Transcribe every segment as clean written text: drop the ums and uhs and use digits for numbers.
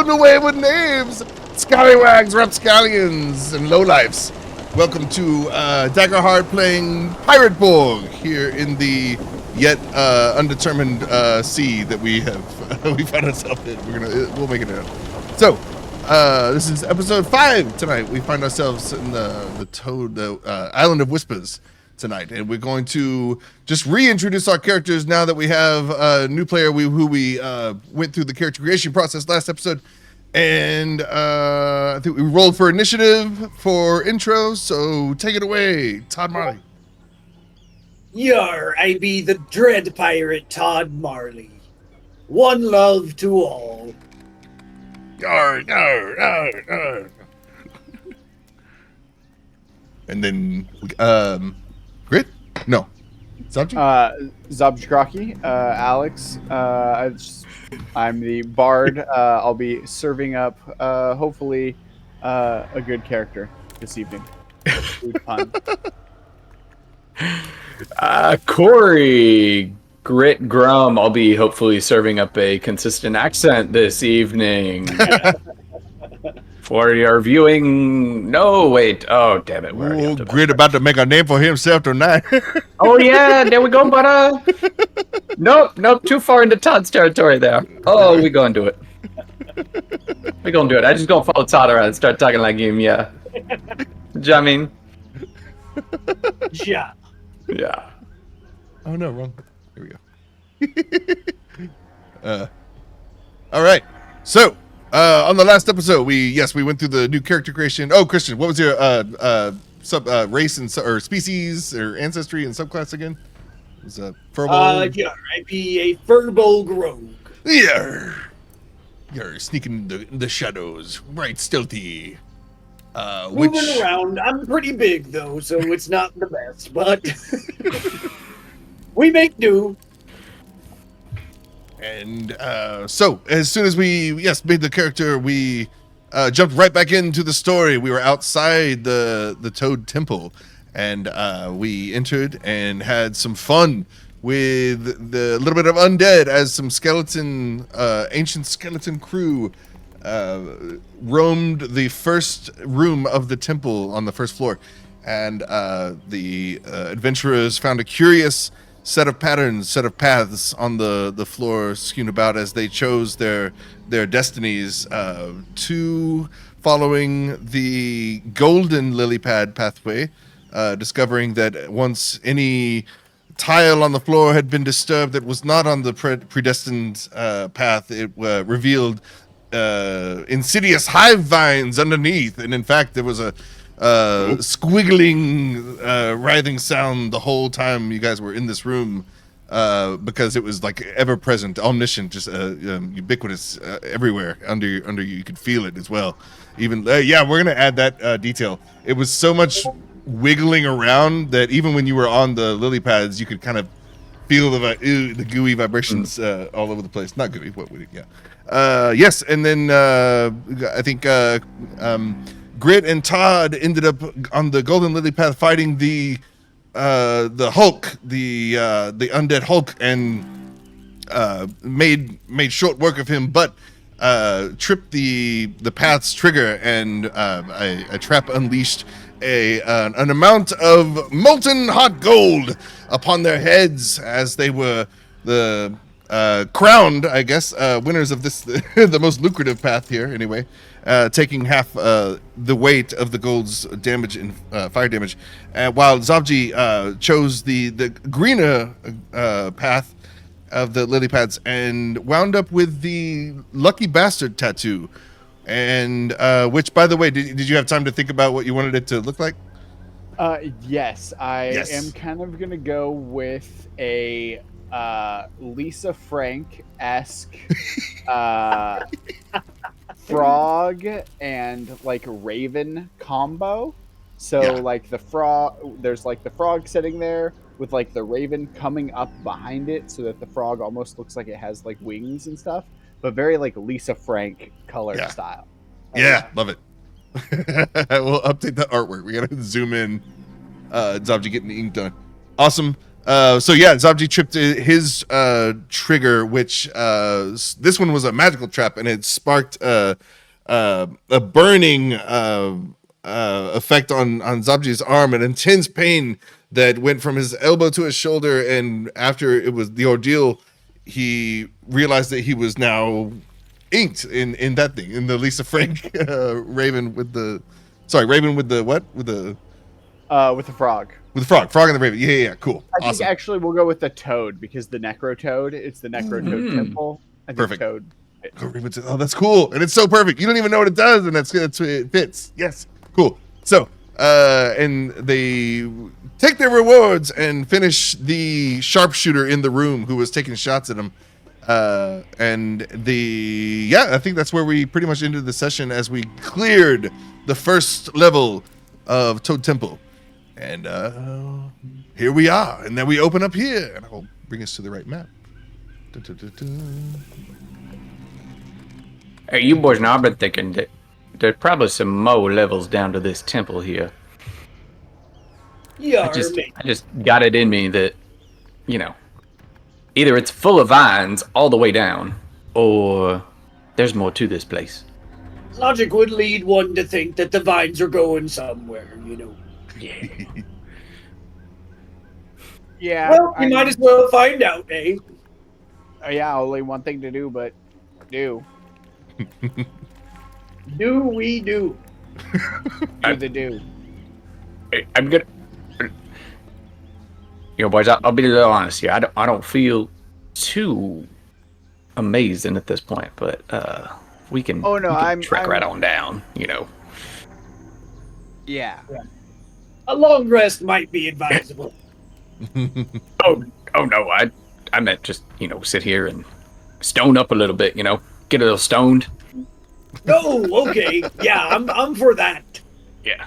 Welcome to Wayward, Knaves, Scallywags, Rapscallions, and Lowlifes. Welcome to Daggerheart playing Pirate Borg here in the yet undetermined sea that we found ourselves in. We'll make it out. So, this is episode 5 tonight. We find ourselves in the Island of Whispers tonight, and we're going to just reintroduce our characters now that we have a new player who we went through the character creation process last episode, and I think we rolled for initiative for intro, so take it away, Todd Marley. Yar, I be the dread pirate Todd Marley. One love to all. Yar, yar, yar, yar. And then, Grit? No. Zabji? Zabji Crocky, Alex. I'm the bard. I'll be serving up, hopefully, a good character this evening. Fun. Corey, Grit Grumb. I'll be hopefully serving up a consistent accent this evening. For your viewing. No, wait. Oh, damn it. Oh, Grit about to make a name for himself tonight. Oh, yeah. There we go, buddy. Nope. Too far into Todd's territory there. Oh, we gonna do it. We gonna do it. I just gonna follow Todd around and start talking like him, yeah. Jamming. Yeah. Yeah. Oh, no, wrong. Here we go. All right. So, on the last episode, we went through the new character creation. Oh, Christian, what was your race and or species or ancestry and subclass again? It was Furbolg. Yeah, I be a Furbolg rogue. Yeah. You're sneaking in the shadows, right? Stealthy. Moving around. I'm pretty big though, so it's not the best, but we make do. And so, as soon as we made the character, we jumped right back into the story. We were outside the Toad Temple, and we entered and had some fun with the little bit of undead as some ancient skeleton crew roamed the first room of the temple on the first floor, and the adventurers found a curious set of paths on the floor skewed about as they chose their destinies, two following the golden lily pad pathway, discovering that once any tile on the floor had been disturbed that was not on the predestined path, it revealed insidious hive vines underneath, and in fact there was a squiggling, writhing sound the whole time you guys were in this room, because it was like ever present, omniscient, just ubiquitous, everywhere under you. You could feel it as well. Even we're gonna add that detail. It was so much wiggling around that even when you were on the lily pads, you could kind of feel the gooey vibrations all over the place. Not gooey, what would it? Yeah. Yes, and then I think Grit and Todd ended up on the Golden Lily Path fighting the Hulk, the undead Hulk, and made short work of him, but tripped the path's trigger, and a trap unleashed an amount of molten hot gold upon their heads as they were the crowned, I guess, winners of this the most lucrative path here anyway. Taking half the weight of the gold's damage and fire damage, while Zabji chose the greener path of the lily pads and wound up with the lucky bastard tattoo, and which, by the way, did you have time to think about what you wanted it to look like? Yes, I am kind of gonna go with a Lisa Frank-esque frog and like raven combo. So like the frog, there's like the frog sitting there with like the raven coming up behind it, so that the frog almost looks like it has like wings and stuff, but very like Lisa Frank color style. Love it. We'll update the artwork. We gotta zoom in. Zabji getting the ink done. Awesome. So yeah, Zabji tripped his trigger, which this one was a magical trap, and it sparked a burning effect on Zabji's arm, an intense pain that went from his elbow to his shoulder. And after it was the ordeal, he realized that he was now inked in that thing, in the Lisa Frank Raven with the what? With the frog. With the frog and the raven. Yeah, cool. I think actually we'll go with the toad, because the necro toad, it's the necro toad temple. I think Perfect. Toad. Oh, that's cool. And it's so perfect. You don't even know what it does, and that's it fits. Yes. Cool. So, and they take their rewards and finish the sharpshooter in the room who was taking shots at him. And I think that's where we pretty much ended the session, as we cleared the first level of Toad Temple. And here we are. And then we open up here, and I'll bring us to the right map. Hey, you boys, now I've been thinking that there's probably some more levels down to this temple here. Yeah, I just got it in me that, either it's full of vines all the way down, or there's more to this place. Logic would lead one to think that the vines are going somewhere, Yeah. Yeah. Well, we might as well find out, eh? Yeah, only one thing to do, but do. Do we do? Do the do. I'm gonna... boys, I'll be a little honest here. I don't feel too amazing at this point, but we can, trek right on down, Yeah. A long rest might be advisable. Oh no, I meant just, sit here and stone up a little bit, get a little stoned. Oh, okay. Yeah, I'm for that. Yeah.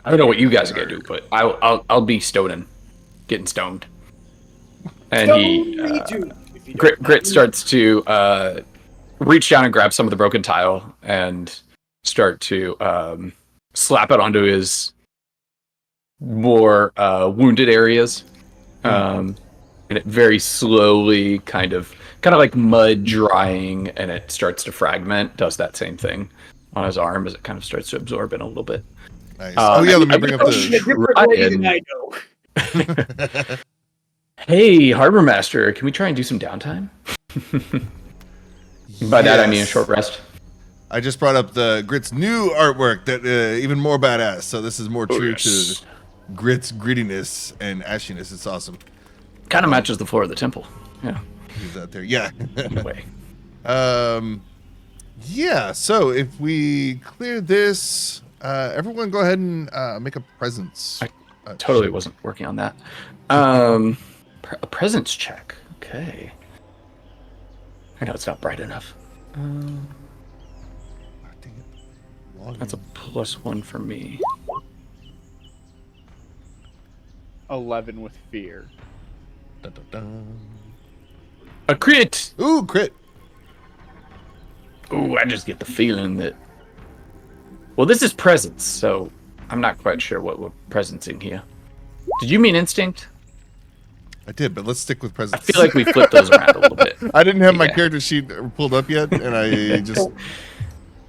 I don't know what you guys are gonna do, but I'll be stoning, getting stoned. And Me too. Grit starts to reach down and grab some of the broken tile and start to slap it onto his more wounded areas. And it very slowly kind of like mud drying, and it starts to fragment, does that same thing on his arm as it kind of starts to absorb in a little bit. Nice. Let me bring up the... Hey, Harbor Master, can we try and do some downtime? By that I mean a short rest. I just brought up the Grit's new artwork that even more badass. So this is more true to Grit's grittiness and ashiness. It's awesome. Kind of matches the floor of the temple. Yeah. He's out there. Yeah. Anyway. Yeah. So if we clear this, everyone go ahead and make a presence. I totally wasn't working on that. A presence check. Okay. I know it's not bright enough. That's a +1 for me. 11 with fear. Dun, dun, dun. A crit! Ooh, crit. Ooh, I just get the feeling that... Well, this is presence, so I'm not quite sure what we're presencing here. Did you mean instinct? I did, but let's stick with presence. I feel like we flipped those around a little bit. I didn't have my character sheet pulled up yet, and I just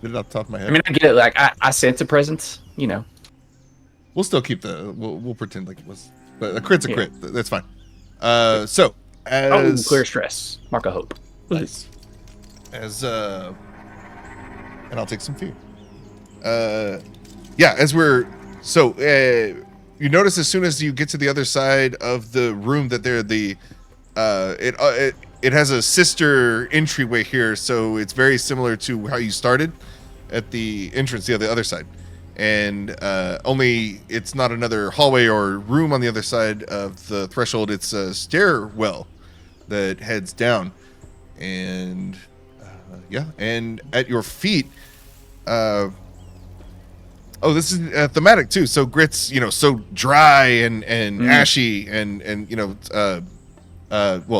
did it off the top of my head. I mean, I get it. Like, I sense a presence, We'll still keep we'll pretend like it was, but a crit's a crit. That's fine. So as clear stress, mark of hope. Nice. And I'll take some fear. As we're you notice as soon as you get to the other side of the room that it has a sister entryway here, so it's very similar to how you started at the entrance, the other side. And only it's not another hallway or room on the other side of the threshold. It's a stairwell that heads down. And and at your feet, this is thematic too. So Grit's, so dry and ashy and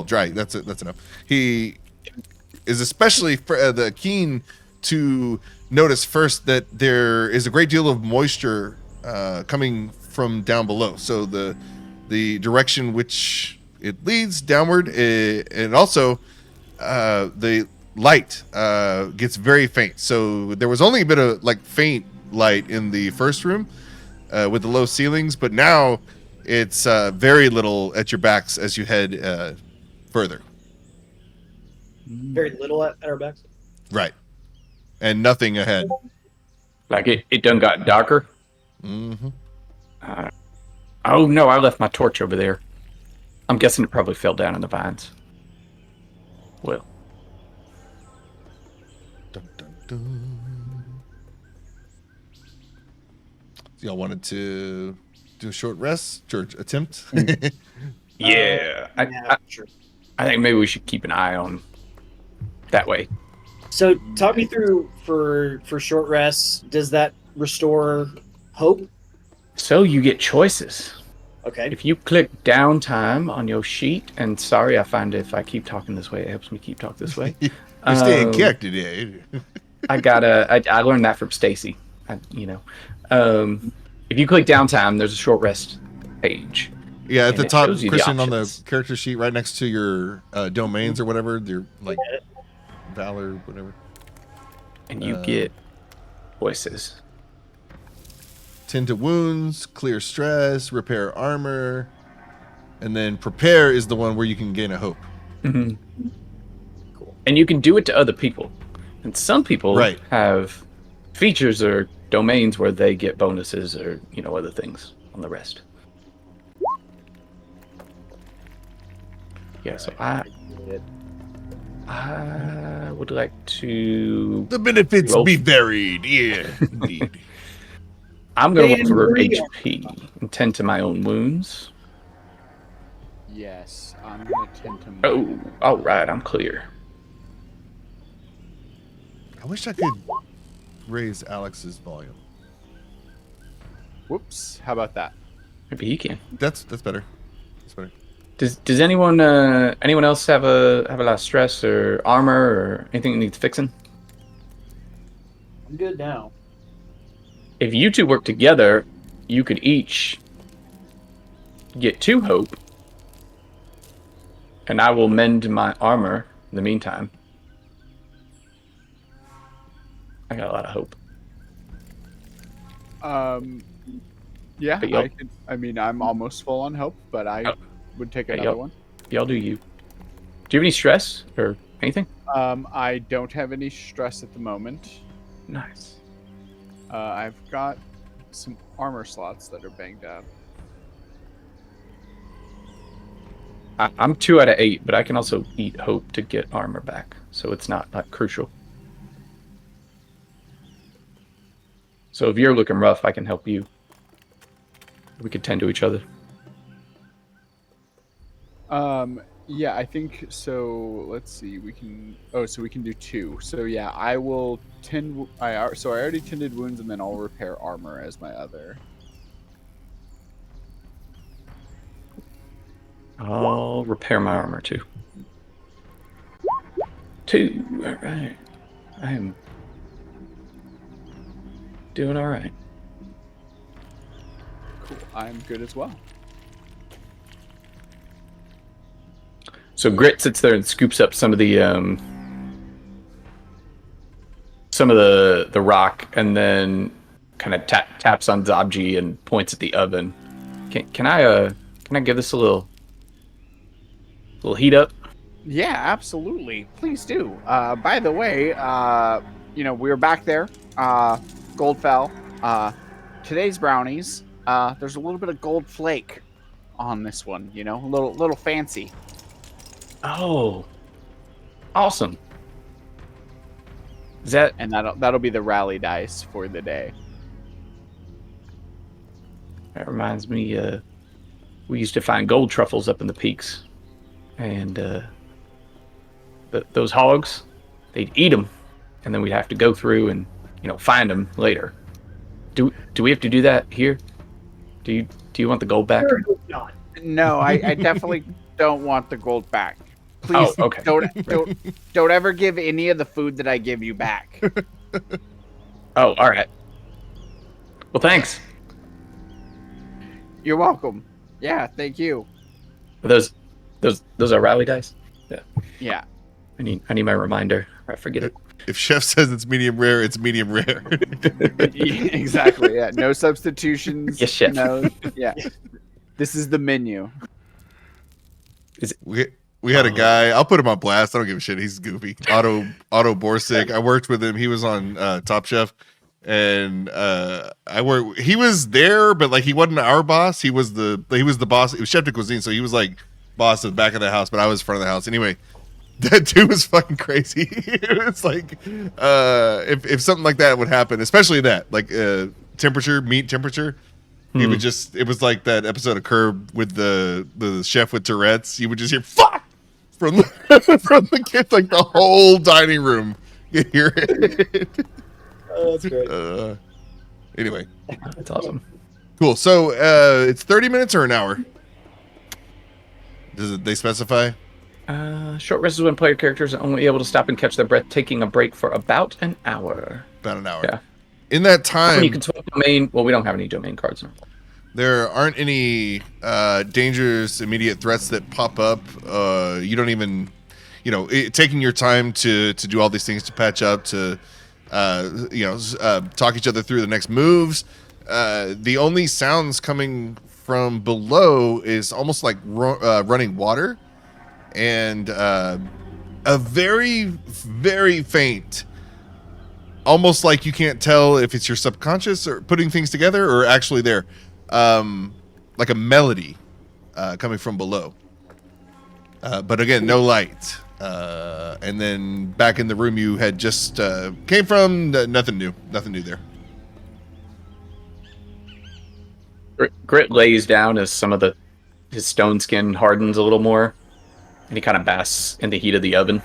dry. That's enough. He is especially keen to notice first that there is a great deal of moisture coming from down below. So the the direction which it leads downward, and also the light gets very faint. So there was only a bit of like faint light in the first room with the low ceilings, but now it's very little at your backs as you head further. Very little at our backs. Right. And nothing ahead. Like it done got darker. Mm-hmm. Oh no, I left my torch over there. I'm guessing it probably fell down in the vines. Well. Dun, dun, dun. So y'all wanted to do a short rest, or attempt? Yeah. Sure. I think maybe we should keep an eye on that way. So talk me through for short rests. Does that restore hope? So you get choices. Okay. If you click downtime on your sheet, and sorry, I find if I keep talking this way, it helps me keep talking this way. You're staying character today. I learned that from Stacy. If you click downtime, there's a short rest page. Yeah, at And the it top, shows you the Christian, on the options. character sheet, right next to your domains or whatever, your like valor, whatever. And you get voices. Tend to wounds, clear stress, repair armor, and then prepare is the one where you can gain a hope. Mm-hmm. Cool. And you can do it to other people. And some people have features or domains where they get bonuses or other things on the rest. Yeah, so I would like to... The benefits be varied. Yeah, indeed. I'm going to roll for HP and tend to my own wounds. Yes, I'm going to tend to... Oh, all right, I'm clear. I wish I could raise Alex's volume. Whoops, how about that? Maybe he can. That's better. That's better. Does anyone else have a lot of stress or armor or anything that needs fixing? I'm good now. If you two work together, you could each get 2 hope, and I will mend my armor in the meantime. I got a lot of hope. Yeah, But I'm almost full on hope, but I would take another one. Y'all do you. Do you have any stress or anything? I don't have any stress at the moment. Nice. I've got some armor slots that are banged out. I'm 2 out of 8, but I can also eat hope to get armor back, so it's not crucial. So if you're looking rough, I can help you. We could tend to each other. Yeah, I think so. Let's see. We can do 2. So yeah, I will tend. So I already tended wounds, and then I'll repair armor as my other. I'll repair my armor too. 2. All right. I am doing all right. Cool. I'm good as well. So Grit sits there and scoops up some of the rock, and then kind of taps on Zabji and points at the oven. Can I give this a little heat up? Yeah, absolutely. Please do. By the way, we were back there. Gold fell. Today's brownies. There's a little bit of gold flake on this one. A little fancy. Oh, awesome! Is that? And that'll be the rally dice for the day. That reminds me. We used to find gold truffles up in the peaks, and those hogs, they'd eat them, and then we'd have to go through and find them later. Do we have to do that here? Do you want the gold back? Not. No, I definitely don't want the gold back. Please, okay. don't ever give any of the food that I give you back. Oh, all right. Well, thanks. You're welcome. Yeah, thank you. Are those are rally dice? Yeah. Yeah. I need my reminder. I forget it. If chef says it's medium rare, it's medium rare. Exactly. Yeah. No substitutions. Yes, chef. No. Yeah. This is the menu. We had a guy. I'll put him on blast. I don't give a shit. He's goofy. Otto Borsick. I worked with him. He was on Top Chef, and he was there, but like he wasn't our boss. He was the boss. It was chef de cuisine, so he was like boss at the back of the house, but I was front of the house. Anyway, that dude was fucking crazy. It's like if something like that would happen, especially that like meat temperature. He would just, it was like that episode of Curb with the chef with Tourette's. You would just hear fuck from the kids, like the whole dining room. You hear it. Oh, that's great. Anyway. That's awesome. Cool. So it's 30 minutes or an hour? They specify? Short rest is when player characters are only able to stop and catch their breath, taking a break for about an hour. About an hour. Yeah. In that time, you can swap domain. Well, we don't have any domain cards now. There aren't any dangerous immediate threats that pop up. You don't even, taking your time to do all these things, to patch up, to talk each other through the next moves. The only sounds coming from below is almost like running water, and a very, very faint, almost like you can't tell if it's your subconscious or putting things together or actually there. Like a melody coming from below, but again, no light. And then back in the room you had just came from, nothing new there. Grit lays down as some of his stone skin hardens a little more, and he kind of basks in the heat of the oven,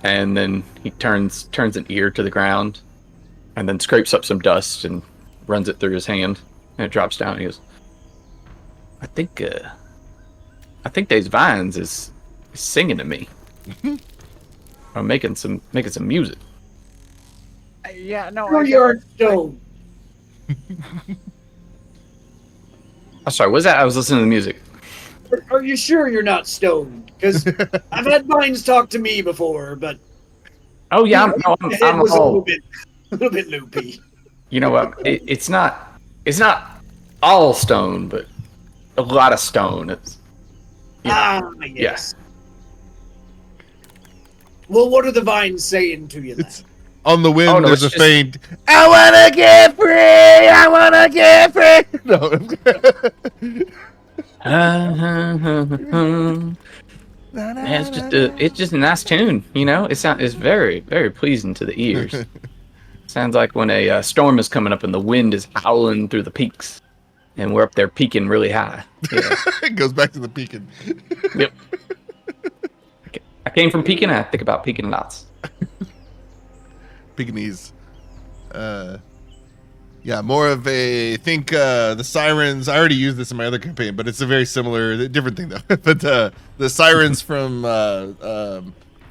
and then he turns an ear to the ground, and then scrapes up some dust and runs it through his hand. And it drops down. And he goes, I think these vines is singing to me, or making some music. Yeah, no. Or you're stoned. I'm sorry. What's that? I was listening to the music. Are you sure you're not stoned? Because I've had vines talk to me before, but oh yeah, the head I'm was all. a little bit loopy. You know what? It's not all stone, but a lot of stone. It's Yes. Well, what are the vines saying to you then? On the wind, Oh, no, there's a it's faint, I wanna get free! I wanna get free! No. It's just a nice tune, It's very, very pleasing to the ears. Sounds like when a storm is coming up and the wind is howling through the peaks, and we're up there peaking really high. Yeah. It goes back to the peaking. Yep. I came from peaking. I think about peaking lots. Pekingese. More of a the sirens. I already used this in my other campaign, but it's a very similar, different thing though. But the sirens from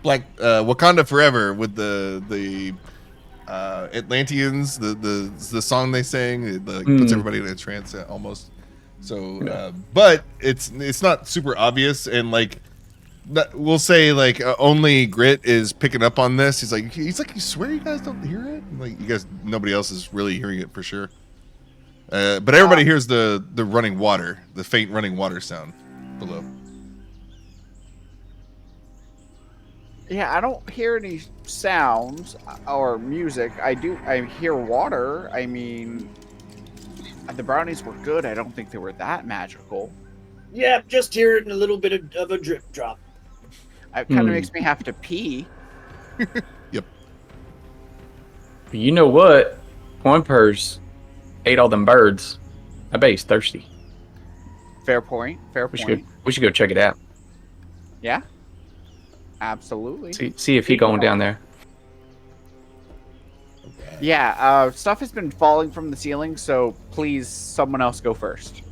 Wakanda Forever with the Atlanteans, the song they sang, it puts everybody in a trance almost. So, but it's not super obvious, and we'll say only Grit is picking up on this. He's like, you swear you guys don't hear it? Like, you guys, nobody else is really hearing it for sure. But everybody hears the running water, the faint running water sound below. Yeah, I don't hear any sounds or music. I hear water. I mean, the brownies were good. I don't think they were that magical. Yeah, just hearing a little bit of a drip drop. It kind of makes me have to pee. Yep. You know what? Coinpurrs ate all them birds. I bet he's thirsty. Fair point. We should go check it out. Yeah. Absolutely. See if he's going down there. Yeah, stuff has been falling from the ceiling, so please, someone else go first.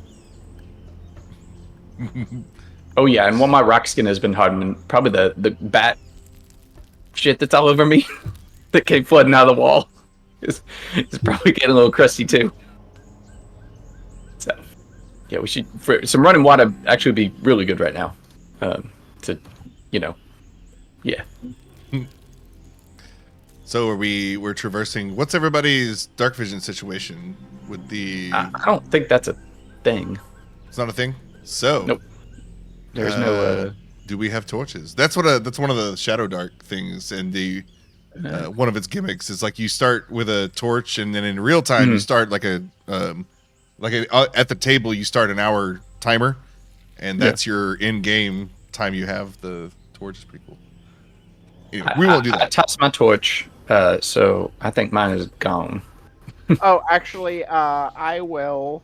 Oh yeah, and one of my rock skin has been hardening. Probably the bat shit that's all over me that came flooding out of the wall is probably getting a little crusty too. So Yeah, we should. Some running water actually would be really good right now. Yeah. So we're traversing. What's everybody's dark vision situation with the? I don't think that's a thing. It's not a thing. So Nope. There's no. Do we have torches? That's one of the Shadow Dark things, and the one of its gimmicks is like you start with a torch, and then in real time you start like at the table you start an hour timer, and that's your in-game time you have. The torch is pretty cool. Anyway, we won't do that. I tossed my torch, so I think mine is gone. Oh, actually, I will,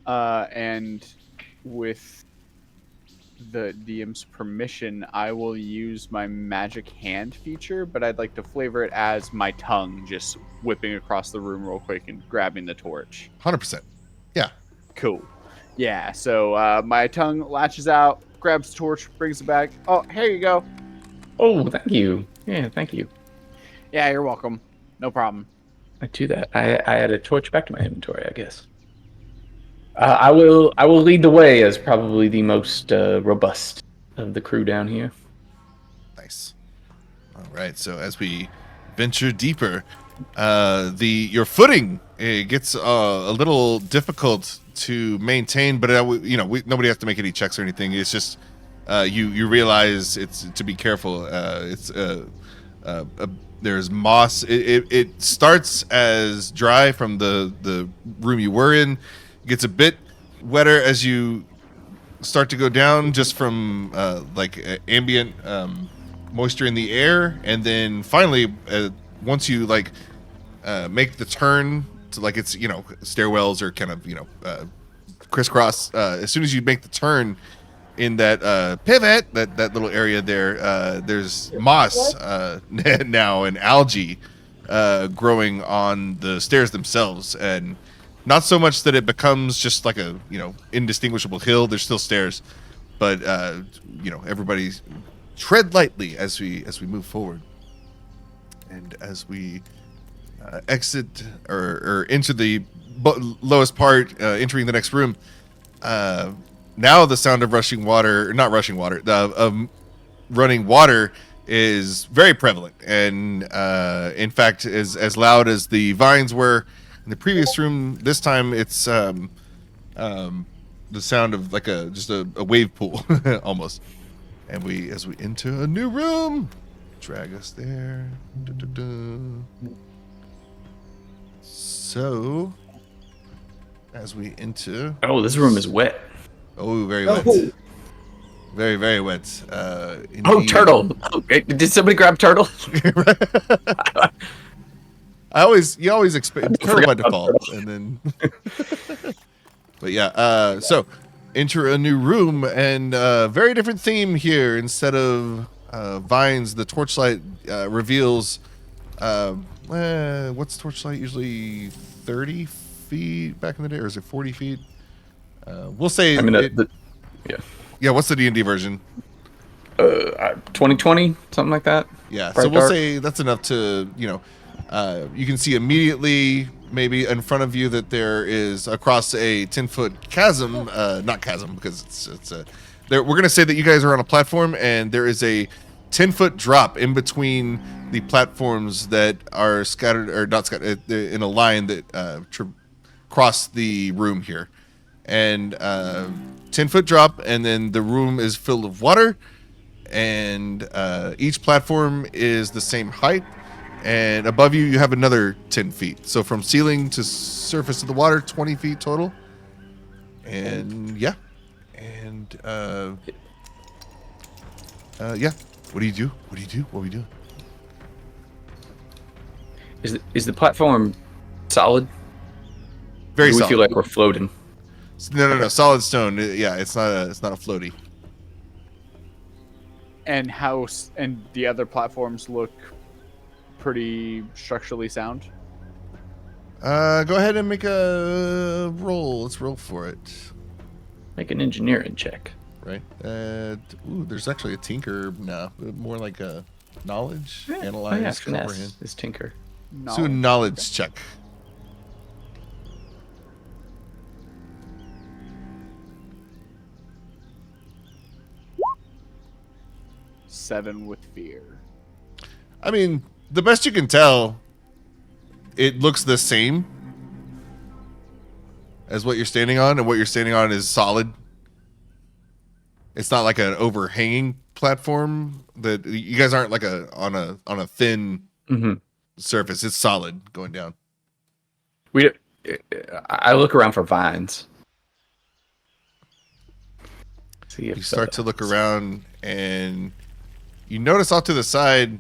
and with the DM's permission, I will use my magic hand feature, but I'd like to flavor it as my tongue just whipping across the room real quick and grabbing the torch. 100%. Yeah. Cool. Yeah, so my tongue latches out, grabs the torch, brings it back. Oh, here you go. Oh, thank you. Yeah, thank you. Yeah, you're welcome. No problem. I do that. I add a torch back to my inventory, I guess. I will lead the way as probably the most robust of the crew down here. Nice. All right. So as we venture deeper, your footing gets a little difficult to maintain, but nobody has to make any checks or anything. It's just you realize it's to be careful. There's moss. It starts as dry from the room you were in. Gets a bit wetter as you start to go down, just from ambient moisture in the air, and then finally once you make the turn to it's stairwells are kind of crisscross. As soon as you make the turn in that pivot, that little area there, there's moss now and algae growing on the stairs themselves, and not so much that it becomes just like a indistinguishable hill. There's still stairs, but everybody tread lightly as we move forward, and as we exit or enter the lowest part, entering the next room. Now the sound of running water is very prevalent, and in fact is as loud as the vines were in the previous room. This time it's the sound of just a wave pool almost. And as we enter a new room, drag us there. So as we enter, this room is wet. Oh, very wet. Very, very wet. Turtle. Did somebody grab Turtle? You always expect Turtle by default, and then. But yeah, so enter a new room, and very different theme here. Instead of vines, the torchlight reveals. What's torchlight usually? 30 feet back in the day, or is it 40 feet? We'll say. Yeah. Yeah. What's the D&D version? 2020, something like that. Yeah. Bright So we'll dark. say that's enough to you can see immediately, maybe in front of you, that there is across a 10-foot chasm. Not chasm, because it's we're gonna say that you guys are on a platform, and there is a 10-foot drop in between the platforms that are scattered or not scattered in a line that cross the room here, and 10-foot drop, and then the room is filled with water, and each platform is the same height, and above you have another 10 feet. So from ceiling to surface of the water, 20 feet total. And yeah, and yeah. What do you do? What do you do? What are we doing? Is the platform solid? Very Do we solid. feel like we're floating? No. Solid stone. Yeah, it's not a floaty. And and the other platforms look pretty structurally sound. Go ahead and make a roll. Let's roll for it. Make an engineering check. Right. There's actually a tinker. No, more like a knowledge, analyze, comprehend. Is tinker. So a knowledge check. 7 with fear. I mean, the best you can tell, it looks the same as what you're standing on, and what you're standing on is solid. It's not like an overhanging platform. That you guys aren't like on a thin surface. It's solid going down. I look around for vines. See if you start to look around, and you notice off to the side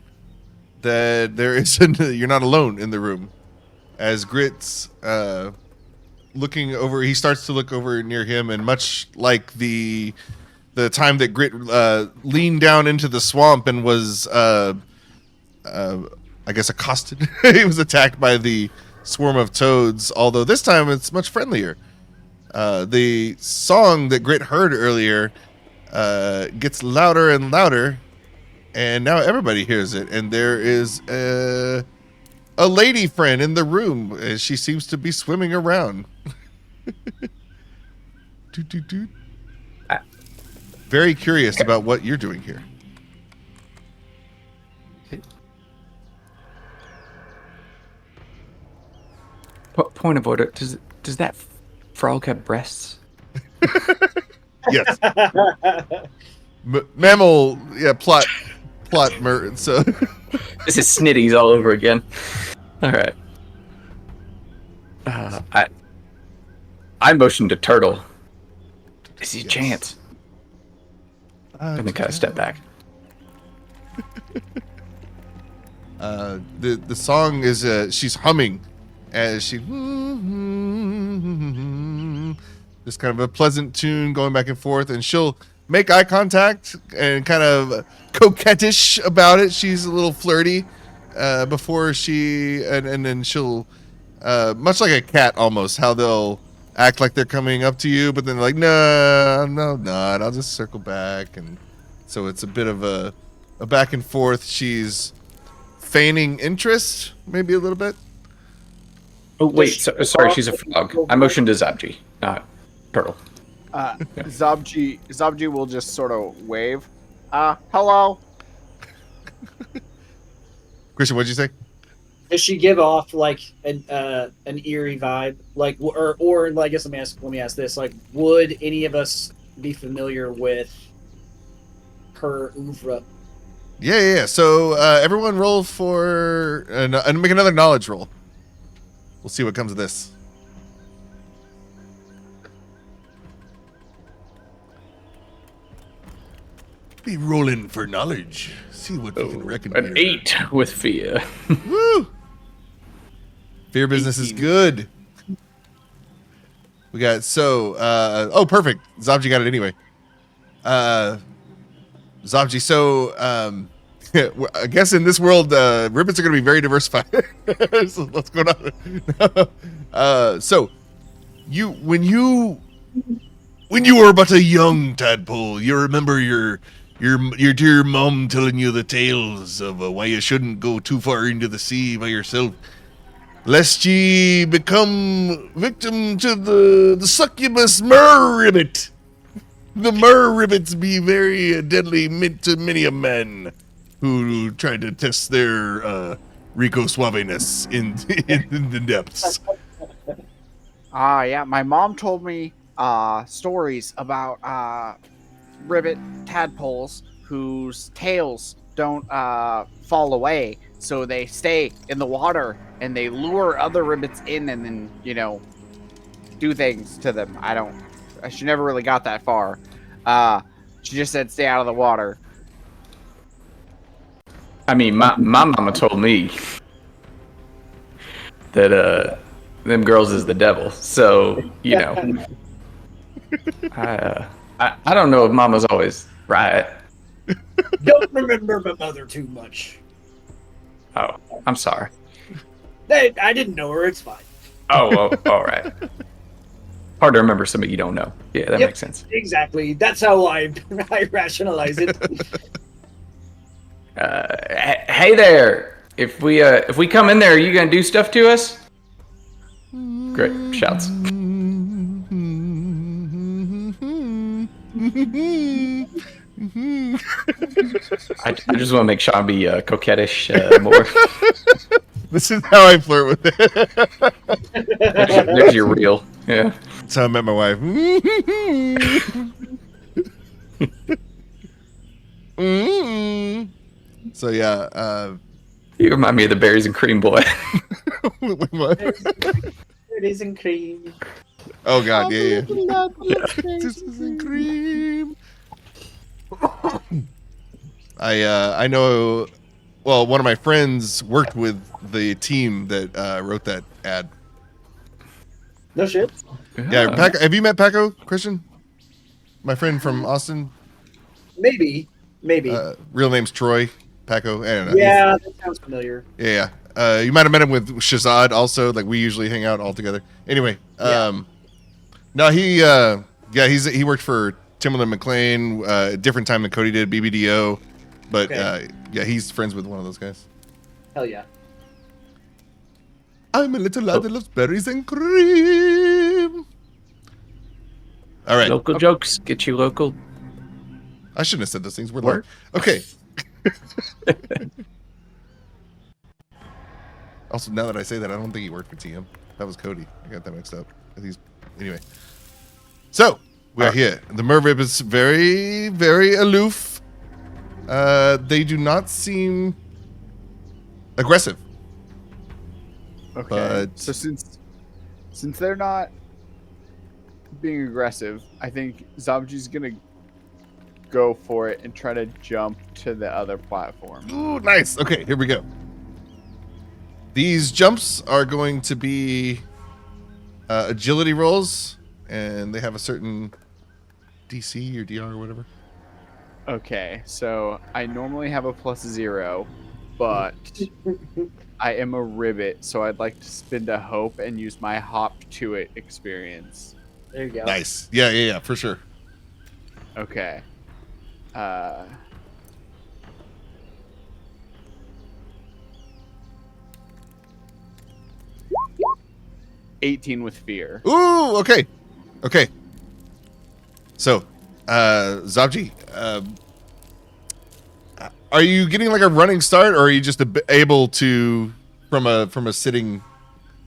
that there is you're not alone in the room. As Grit's looking over, he starts to look over near him, and much like the time that Grit leaned down into the swamp and was I guess accosted. He was attacked by the swarm of toads, although this time it's much friendlier. The song that Grit heard earlier gets louder and louder, and now everybody hears it, and there is a lady friend in the room, and she seems to be swimming around. Doot, doot, doot. Very curious about what you're doing here. Point of order: does that frog have breasts? Yes. Mammal, yeah. Plot. So This is Snitties all over again. All right. I motioned to Turtle. I see a chance. I'm gonna kind of step back. The song is she's humming as she just kind of a pleasant tune going back and forth, and she'll make eye contact and kind of coquettish about it. She's a little flirty before she and then she'll much like a cat almost, how they'll act like they're coming up to you, but then they're like, no, not. I'll just circle back. And so it's a bit of a back and forth. She's feigning interest, maybe a little bit. Oh, wait. Sorry, she's a frog. I motioned to Zabji, not Turtle. Zabji will just sort of wave. Hello. Christian, what'd you say? Does she give off like an eerie vibe? Like, or I guess let me ask this: like, would any of us be familiar with her oeuvre? Yeah. So everyone roll for and make another knowledge roll. We'll see what comes of this. Be rolling for knowledge. See what you can reckon. An 8 with fear. Woo! Fear business 18. Is good. We got perfect. Zabji got it anyway. Zabji, so I guess in this world, ribbons are going to be very diversified. So what's going on? So when you were but a young tadpole, you remember your dear mom telling you the tales of why you shouldn't go too far into the sea by yourself, lest ye become victim to the succubus mer-ribbit. The mer-ribbits be very deadly to many a man who tried to test their Rico Suaveness in the depths. Yeah, my mom told me stories about ribbit tadpoles whose tails don't fall away, so they stay in the water and they lure other ribbits in and then, do things to them. She never really got that far. She just said stay out of the water. I mean, my mama told me that them girls is the devil. So, I don't know if mama's always right. Don't remember my mother too much. Oh, I'm sorry. I didn't know her. It's fine. Oh, all right. Hard to remember somebody you don't know. Yeah, that makes sense. Exactly. That's how I rationalize it. Hey there. If we come in there, are you gonna do stuff to us? Great shouts. I just want to make Sean be coquettish more. This is how I flirt with it. There's your reel. Yeah. That's how I met my wife. So yeah. You remind me of the berries and cream boy. What? Berries and cream. Oh god, yeah. This is cream. I know. Well, one of my friends worked with the team that wrote that ad. No shit. Yeah, Paco, have you met Paco, Christian? My friend from Austin. Maybe. Real name's Troy. Paco. I don't know. Yeah, that sounds familiar. Yeah. You might have met him with Shazad also. Like we usually hang out all together. Anyway, no, he worked for Timberland McLean, different time than Cody did, BBDO, but yeah, he's friends with one of those guys. Hell yeah. I'm a little lad that loves berries and cream. All right. Local jokes get you local. I shouldn't have said those things. We're live. Okay. Also, now that I say that, I don't think he worked for TM. That was Cody. I got that mixed up. Anyway. So, we are here. The Mervib is very, very aloof. They do not seem aggressive. Okay. But... So since they're not being aggressive, I think Zabji's gonna go for it and try to jump to the other platform. Ooh, nice. Okay, here we go. These jumps are going to be agility rolls, and they have a certain DC or DR or whatever. Okay, so I normally have a +0, but I am a ribbit, so I'd like to spend a hope and use my hop to it experience. There you go. Nice. Yeah, for sure. Okay. 18 with fear. Ooh, okay. So, Zabji, are you getting like a running start, or are you just able to from a sitting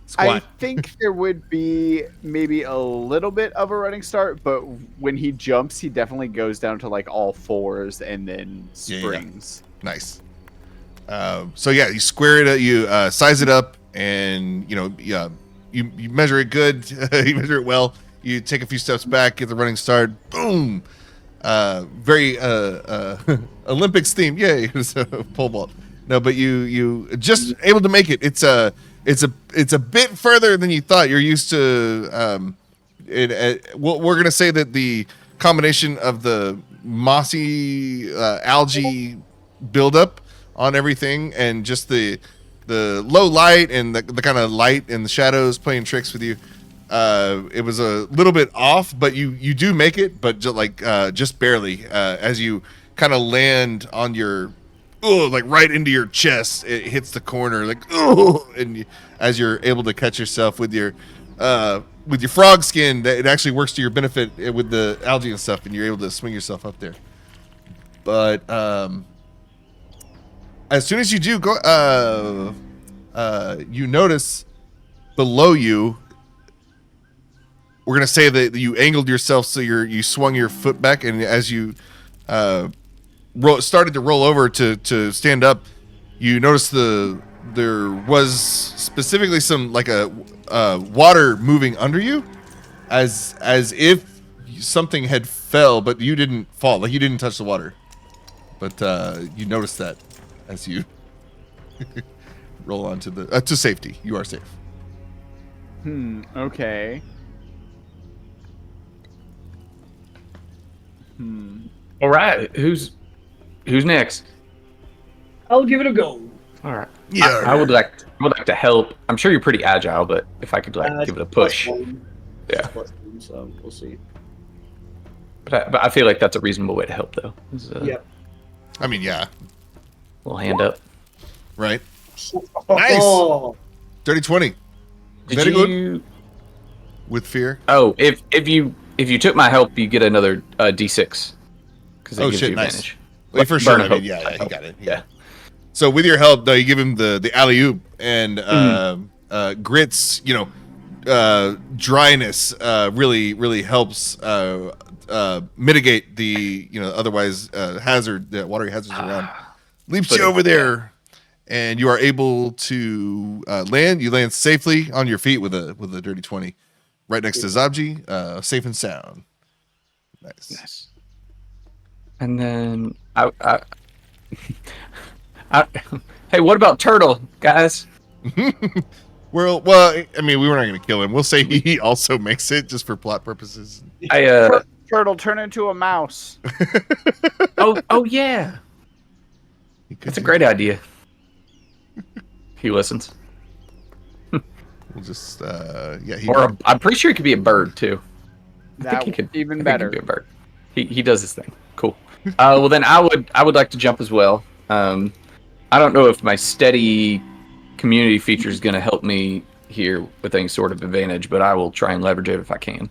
squat? I think there would be maybe a little bit of a running start, but when he jumps, he definitely goes down to like all fours and then springs. Yeah. Nice. So yeah, you square it, you size it up, and you measure it good. You measure it well. You take a few steps back, get the running start. Boom. Very Olympics theme. Yay! It's a pole vault. No, but you just able to make it. It's a bit further than you thought. You're used to. We're gonna say that the combination of the mossy algae buildup on everything, and just the low light and the kind of light and the shadows playing tricks with you. It was a little bit off, but you do make it, but just barely. As you kind of land on your, like right into your chest, it hits the corner, like and as you're able to catch yourself with your frog skin, that it actually works to your benefit with the algae and stuff, and you're able to swing yourself up there. But as soon as you do go, you notice below you. We're gonna say that you angled yourself so you swung your foot back, and as you started to roll over to stand up, you noticed there was specifically some like a water moving under you, as if something had fell, but you didn't fall, like you didn't touch the water, but you noticed that as you roll onto the to safety. You are safe. Okay. All right, who's next? I'll give it a go. All right. Yeah. I would like to help. I'm sure you're pretty agile, but if I could give it a push. Yeah. +1, so we'll see. But I feel like that's a reasonable way to help, though. Yep. I mean, yeah. Little hand up. Right. Nice. Oh, Dirty 20. Did Very you? good. With fear. Oh, if you took my help, you get another D6. because Oh gives shit, you nice. advantage. Well, Like for sure. burn I a mean, hope, yeah, I he hope. got it. Yeah. So with your help, though, you give him the alley oop, and Grit's, dryness really helps mitigate the otherwise hazard, the watery hazards around. Leaps you over there, and you are able to land. You land safely on your feet with a dirty 20, right next to Zabji, safe and sound. Nice. And then hey, what about Turtle, guys? Well, I mean, we were not going to kill him. We'll say he also makes it just for plot purposes. Turtle turn into a mouse. Oh yeah, that's a great idea. He listens. We'll just I'm pretty sure he could be a bird too. That he could even I think better. he could be a bird. He does his thing. Cool. Well then I would like to jump as well. I don't know if my steady community feature is going to help me here with any sort of advantage, but I will try and leverage it if I can.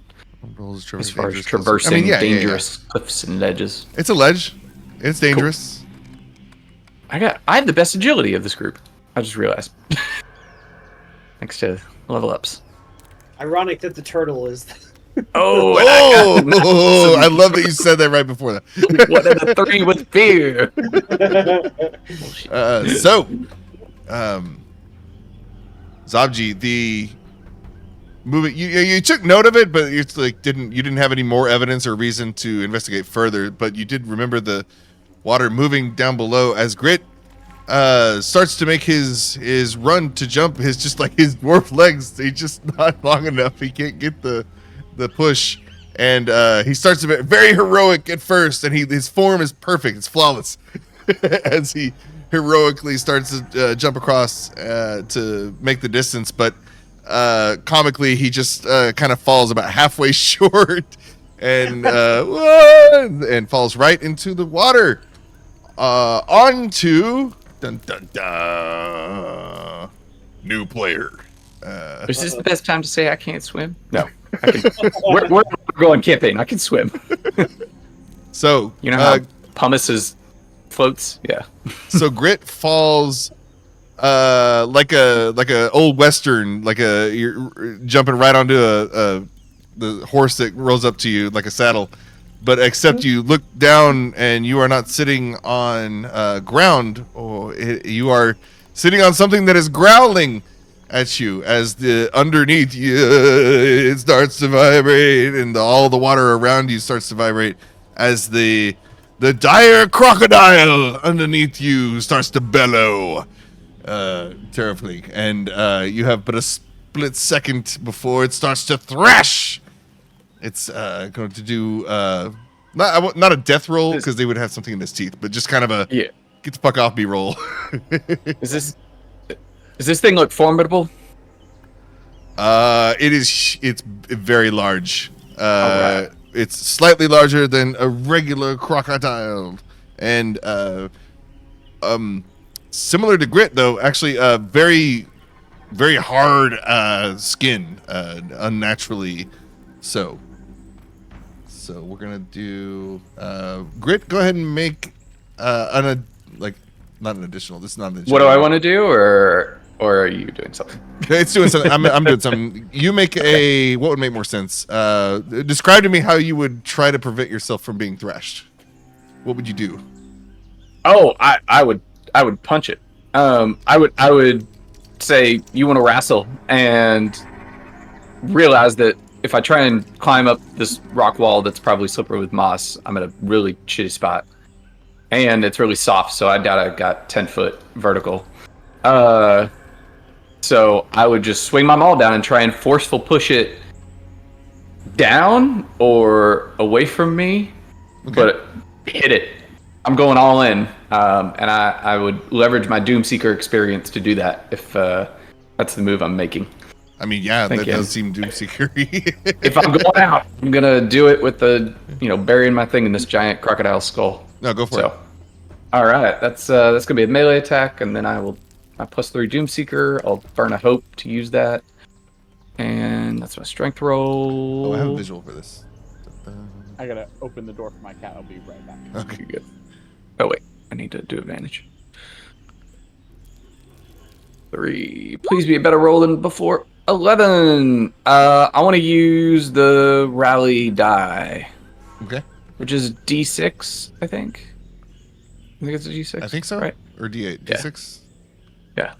As far as traversing dangerous cliffs and ledges. It's a ledge. It's dangerous. Cool. I have the best agility of this group. I just realized. Thanks to level ups. Ironic that the turtle is. Oh, I love that you said that right before that. What are the three with fear? Zabji, the movement you took note of it, but it's like you didn't have any more evidence or reason to investigate further. But you did remember the water moving down below as Grit starts to make his run to jump. His dwarf legs, he's just not long enough. He can't get the push, and he starts to be very heroic at first, and his form is perfect. It's flawless as he heroically starts to jump across to make the distance, but comically he just kind of falls about halfway short and falls right into the water onto dun dun dun new player. Is this the best time to say I can't swim? No. I can, we're going campaign. I can swim. So you know how pumice floats? Yeah. So Grit falls like a old western, you're jumping right onto the horse that rolls up to you like a saddle, but except you look down and you are not sitting on ground, you are sitting on something that is growling at you as the underneath you it starts to vibrate, and all the water around you starts to vibrate as the dire crocodile underneath you starts to bellow terribly, and you have but a split second before it starts to thrash. It's going to do not a death roll because they would have something in its teeth, but just kind of a get the fuck off me roll. Does this thing look formidable? It's very large. Right. It's slightly larger than a regular crocodile, and similar to Grit though. Actually, very, very hard skin, unnaturally so. So we're gonna do Grit. Go ahead and make not an additional. This is not an additional. What do I want to do, or are you doing something? It's doing something. I'm doing something. You make what would make more sense? Describe to me how you would try to prevent yourself from being thrashed. What would you do? Oh, I would punch it. I would say you want to wrestle and realize that if I try and climb up this rock wall that's probably slippery with moss, I'm at a really shitty spot. And it's really soft, so I doubt I got 10-foot vertical. So I would just swing my maul down and try and forceful push it down or away from me, but hit it. I'm going all in, and I would leverage my Doomseeker experience to do that if that's the move I'm making. I mean, yeah, that does seem Doomseeker-y. If I'm going out, I'm gonna do it with burying my thing in this giant crocodile skull. No, go for it. All right, that's gonna be a melee attack, and then my +3 Doomseeker. I'll burn a hope to use that, and that's my strength roll. Oh, I have a visual for this. I gotta open the door for my cat. I'll be right back. Okay, good. Oh wait, I need to do advantage. 3. Please be a better roll than before. 11. I want to use the rally die. Okay. Which is D6, I think. I think it's a D6. I think so. Right? Or D8. Yeah. D6? Yeah.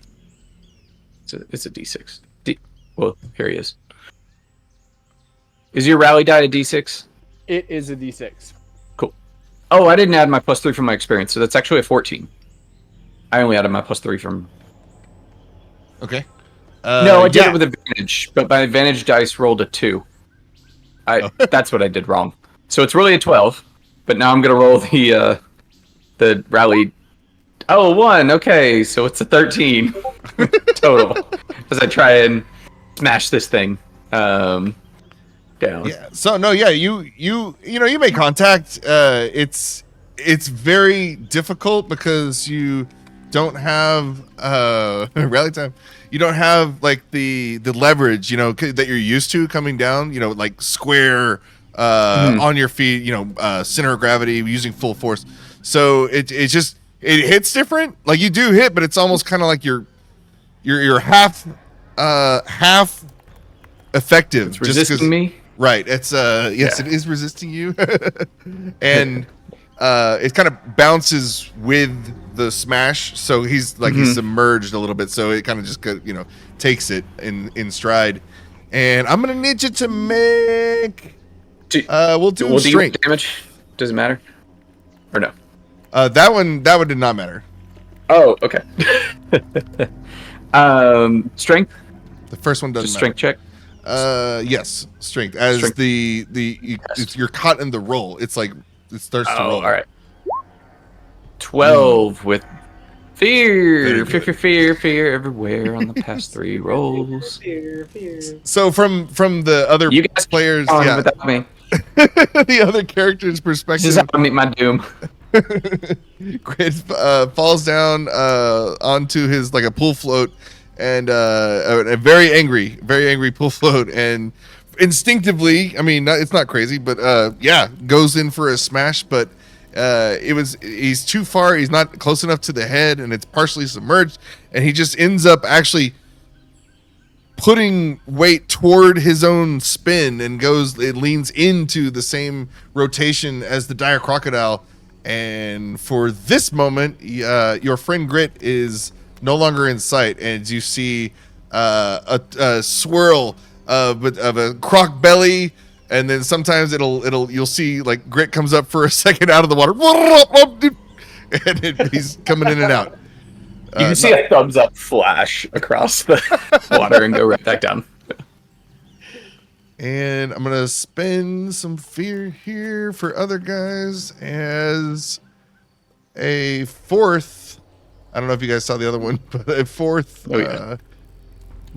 It's a D6. Well, here he is. Is your rally die a D6? It is a D6. Cool. Oh, I didn't add my +3 from my experience, so that's actually a 14. I only added my +3 from... Okay. No, I did it with advantage, but my advantage dice rolled a 2. That's what I did wrong. So it's really a 12, but now I'm gonna roll the rally. Oh, 1. Okay, so it's a 13 total as I try and smash this thing down. Yeah. So no, yeah, you make contact. It's very difficult because you don't have rally time. You don't have like the leverage, that you're used to coming down, like square on your feet, center of gravity using full force. So it hits different. Like you do hit, but it's almost kind of like you're half effective. It's resisting me. Right. It's yes, It is resisting you, and it kind of bounces with the smash. So he's like he's submerged a little bit. So it kind of just takes it in stride. And I'm gonna need you to make. We'll do strength damage. Does it matter? Or no? That one did not matter. Oh, okay. Strength. The first one doesn't Just strength matter. check. Yes, strength. As strength. You're caught in the roll. It's like it starts to roll. All right. 12 with fear everywhere on the past 3 rolls. Fear. So from the other You guys players, without me. the other characters' perspective. This is how I meet my doom. Grit falls down onto his like a pool float, and a very angry pool float, and instinctively, I mean, it's not crazy, but goes in for a smash, but he's too far. He's not close enough to the head, and it's partially submerged, and he just ends up actually putting weight toward his own spin and it leans into the same rotation as the dire crocodile. And for this moment, your friend Grit is no longer in sight, and you see a swirl of a croc belly, and then sometimes you'll see like Grit comes up for a second out of the water, and he's coming in and out. You can see a thumbs up flash across the water and go right back down. And I'm going to spend some fear here for other guys as a 4th. I don't know if you guys saw the other one, but a 4th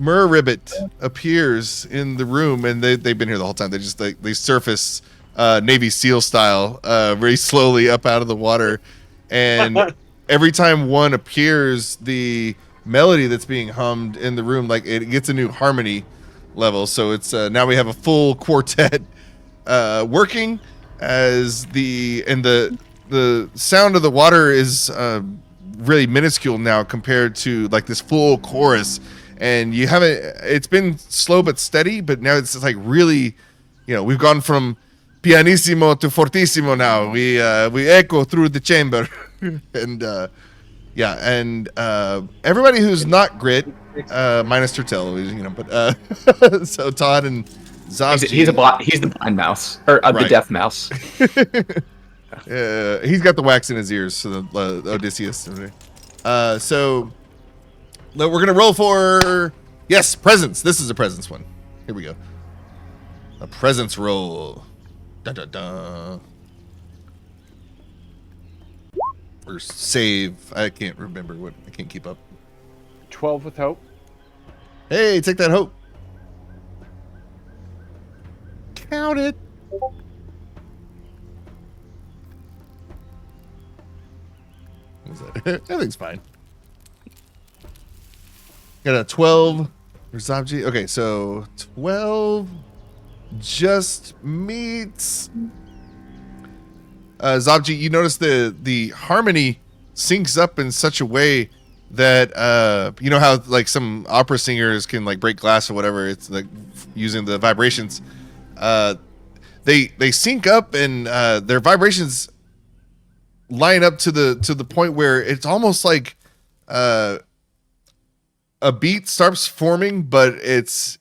Merribbit appears in the room, and they've been here the whole time. They surface Navy SEAL style very slowly up out of the water. And every time one appears, the melody that's being hummed in the room, like it gets a new harmony level. So it's now we have a full quartet working as the sound of the water is really minuscule now compared to like this full chorus, and it's been slow but steady, but now it's like really, we've gone from pianissimo to fortissimo now. We echo through the chamber. And everybody who's not Grit, minus Turtell, but so Todd and Zabji. He's the blind mouse, or the deaf mouse. He's got the wax in his ears, so the Odysseus. So we're gonna roll for presence. This is a presence one. Here we go. A presence roll. Dun, dun, dun. Or save. I can't remember what. I can't keep up. 12 with hope. Hey, take that hope. Count it. What was that? Everything's fine. Got a 12 for Zabji. Okay, so 12 just meets Zabji, you notice the harmony syncs up in such a way that you know how like some opera singers can like break glass or whatever. It's like using the vibrations. They sync up and their vibrations line up to the point where it's almost like a beat starts forming, but it's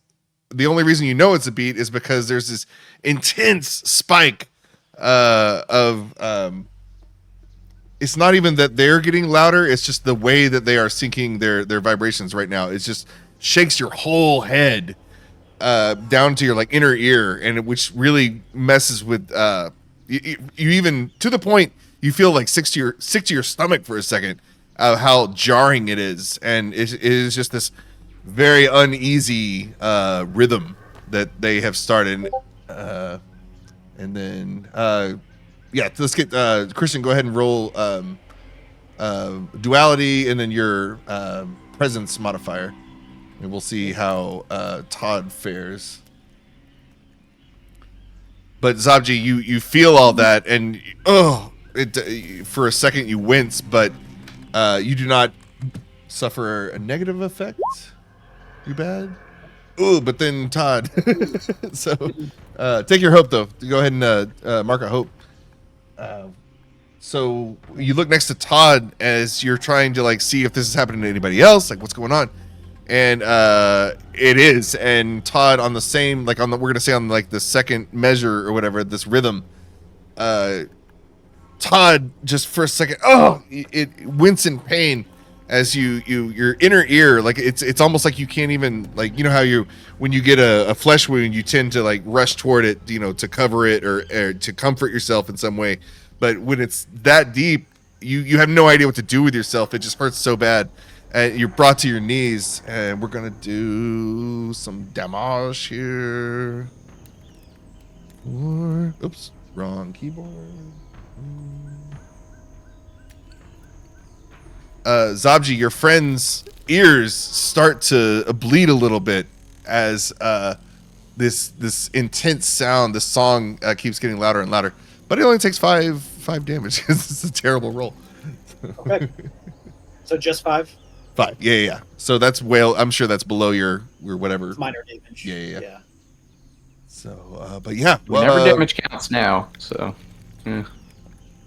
the only reason you know it's a beat is because there's this intense spike of it's not even that they're getting louder, it's just the way that they are syncing their vibrations right now. It just shakes your whole head down to your like inner ear, and which really messes with you even to the point you feel like sick to your stomach for a second of how jarring it is, and it is just this very uneasy rhythm that they have started. And then yeah, let's get Christian, go ahead and roll duality and then your presence modifier, and we'll see how Todd fares. But Zabji, you feel all that, and for a second you wince, but you do not suffer a negative effect. Too bad. Ooh, but then Todd. So take your hope though. Go ahead and mark a hope. So you look next to Todd as you're trying to like see if this is happening to anybody else, like what's going on, and it is. And Todd on the same, like on the, we're gonna say on like the second measure or whatever, this rhythm. Todd just for a second, it wince in pain as your inner ear, like it's almost like you can't even, like, you know how when you get a flesh wound, you tend to like rush toward it, you know, to cover it or to comfort yourself in some way. But when it's that deep, you have no idea what to do with yourself. It just hurts so bad. And you're brought to your knees, and we're gonna do some damage here. Oops, wrong keyboard. Zabji, your friend's ears start to bleed a little bit as this intense sound, this song keeps getting louder and louder. But it only takes five damage. It's a terrible roll. Okay. So just 5? 5. Yeah. So that's I'm sure that's below your whatever. It's minor damage. Yeah. So, but yeah. Well, never damage counts now. So, yeah.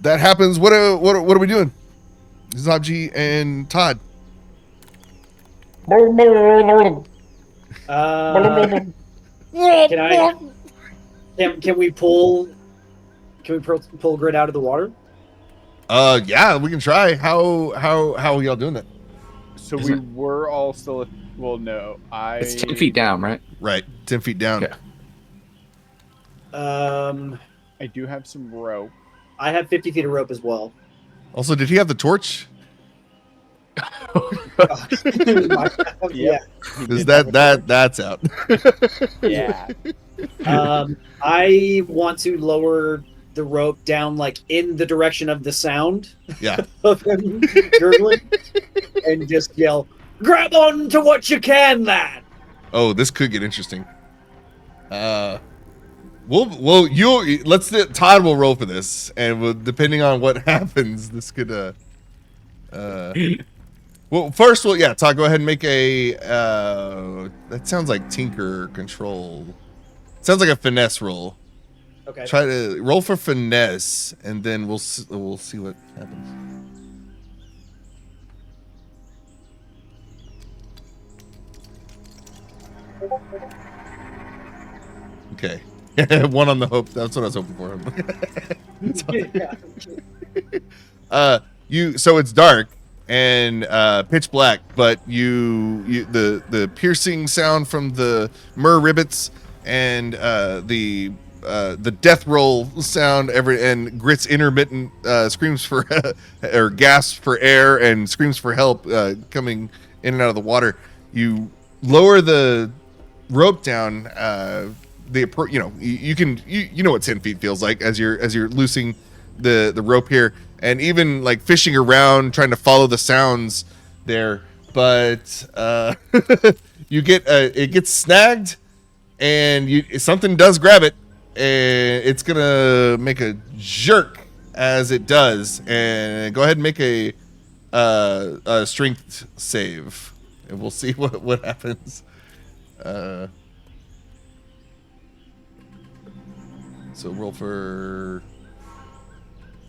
That happens. What are we doing? Zabji and Todd. Can we pull Grid out of the water? Yeah, we can try. How are y'all doing that? So we were all still. Well, no, It's 10 feet down, right? Right, 10 feet down. Yeah. I do have some rope. I have 50 feet of rope as well. Also, did he have the torch? Yeah. Is that's out? Yeah. I want to lower the rope down, like in the direction of the sound. Yeah. Of him gurgling, and just yell, "Grab on to what you can, lad!" Oh, this could get interesting. Todd will roll for this, and depending on what happens, this could well, first, Todd, go ahead and make a that sounds like tinker control. Sounds like a finesse roll. Okay. Try to roll for finesse, and then we'll see what happens. Okay. 1 on the hope. That's what I was hoping for. So it's dark and pitch black, but the piercing sound from the myrrh ribbits and the death roll sound and Grit's intermittent screams for or gasps for air and screams for help coming in and out of the water. You lower the rope down. You know what 10 feet feels like as you're loosing the rope here, and even like fishing around trying to follow the sounds there, but you get it gets snagged, and something does grab it, and it's gonna make a jerk as it does, and go ahead and make a strength save, and we'll see what happens. So roll for.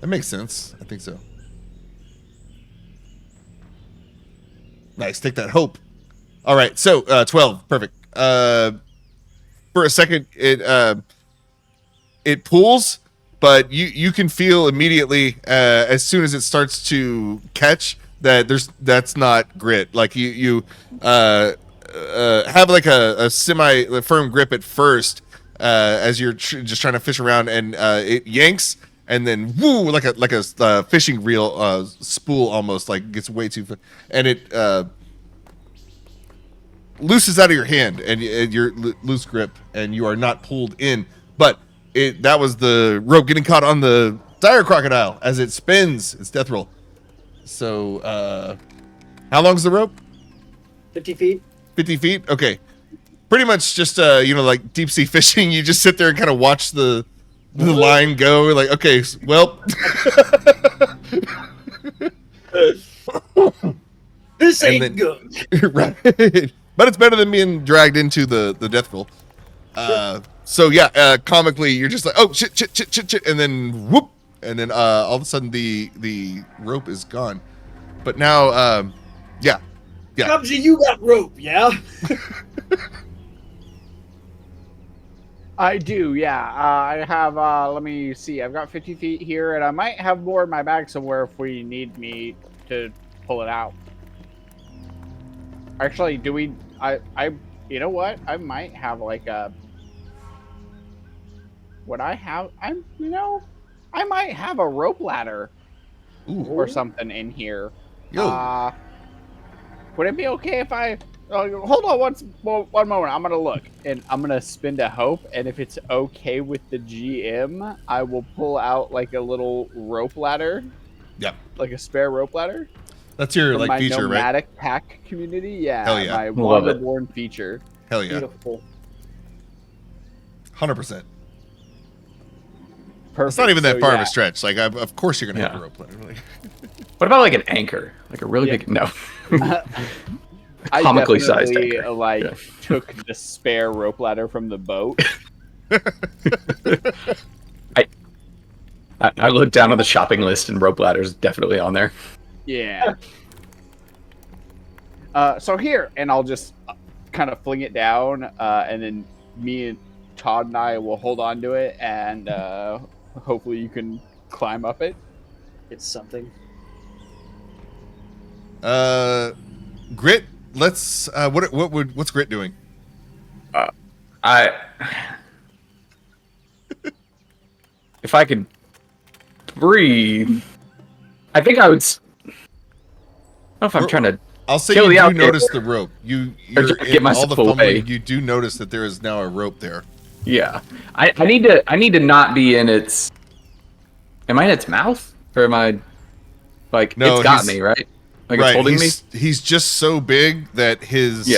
That makes sense. I think so. Nice. Take that hope. All right. So 12. Perfect. For a second, it pulls, but you can feel immediately as soon as it starts to catch that that's not grit. Like you have like a semi firm grip at first as you're just trying to fish around, and it yanks. And then woo, like a fishing reel spool almost, like gets way too, and it looses out of your hand, and you're loose grip, and you are not pulled in. But that was the rope getting caught on the dire crocodile as it spins its death roll. So how long's the rope? 50 feet. 50 feet. Okay, pretty much just like deep sea fishing. You just sit there and kind of watch the line go, like, okay, well. This ain't good. Right. But it's better than being dragged into the death roll. So yeah, comically, you're just like, oh, shit, and then whoop, and then all of a sudden the rope is gone. But now, yeah. Zabji, you got rope, yeah? I do, yeah. I have, let me see, I've got 50 feet here, and I might have more in my bag somewhere if we need me to pull it out. Actually, do we, you know what? I might have like a, I might have a rope ladder. Ooh. Or something in here. Yo. Would it be okay if I... hold on one moment. I'm going to look. And I'm going to spend a hope. And if it's okay with the GM, I will pull out like a little rope ladder. Yeah. Like a spare rope ladder. That's your my feature, right? nomadic pack community. Yeah. Hell yeah. My Love it. Waterborne feature. Hell yeah. Beautiful. 100%. Perfect. It's not even that So, far of yeah. a stretch. Like, of course you're gonna have Yeah. a rope ladder. Like, What about like an anchor? Like a really Yeah. big no. I Comically sized definitely, anchor. like Yeah. took the spare rope ladder from the boat. I looked down on the shopping list and rope ladders definitely on there. Yeah. So here, and I'll just kind of fling it down, and then me and Todd and I will hold on to it, and hopefully you can climb up it. It's something. Grit. Let's. What's Grit doing? If I could breathe, I think I would. I don't know if I'm trying to. I'll say Kill you the do alligator. notice the rope. You're just get in all myself the fumbling. away. You do notice that there is now a rope there. Yeah, I need to not be in its. Am I in its mouth, or am I? Like No, it's got he's- me, right? Like Right. it's holding me. He's just so big that his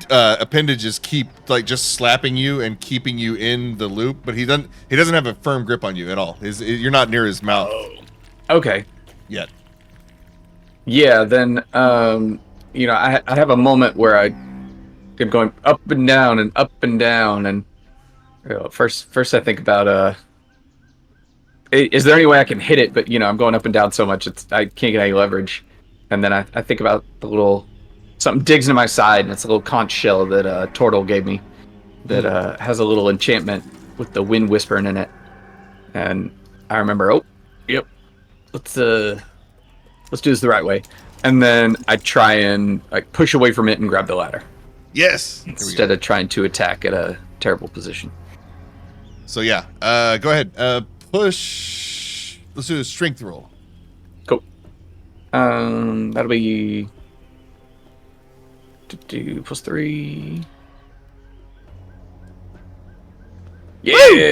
appendages keep like just slapping you and keeping you in the loop. But he doesn't have a firm grip on you at all. You're not near his mouth Okay. yet. Yeah. Then I have a moment where I am going up and down and up and down, and first I think about is there any way I can hit it? But I'm going up and down so much I can't get any leverage. And then I think about the little something digs into my side, and it's a little conch shell that Turtell gave me that has a little enchantment with the wind whispering in it. And I remember, let's do this the right way. And then I try and like push away from it and grab the ladder Yes. Here we go. instead of trying to attack at a terrible position. So yeah, go ahead. Push. Let's do a strength roll. Cool. That'll be +3. Yeah,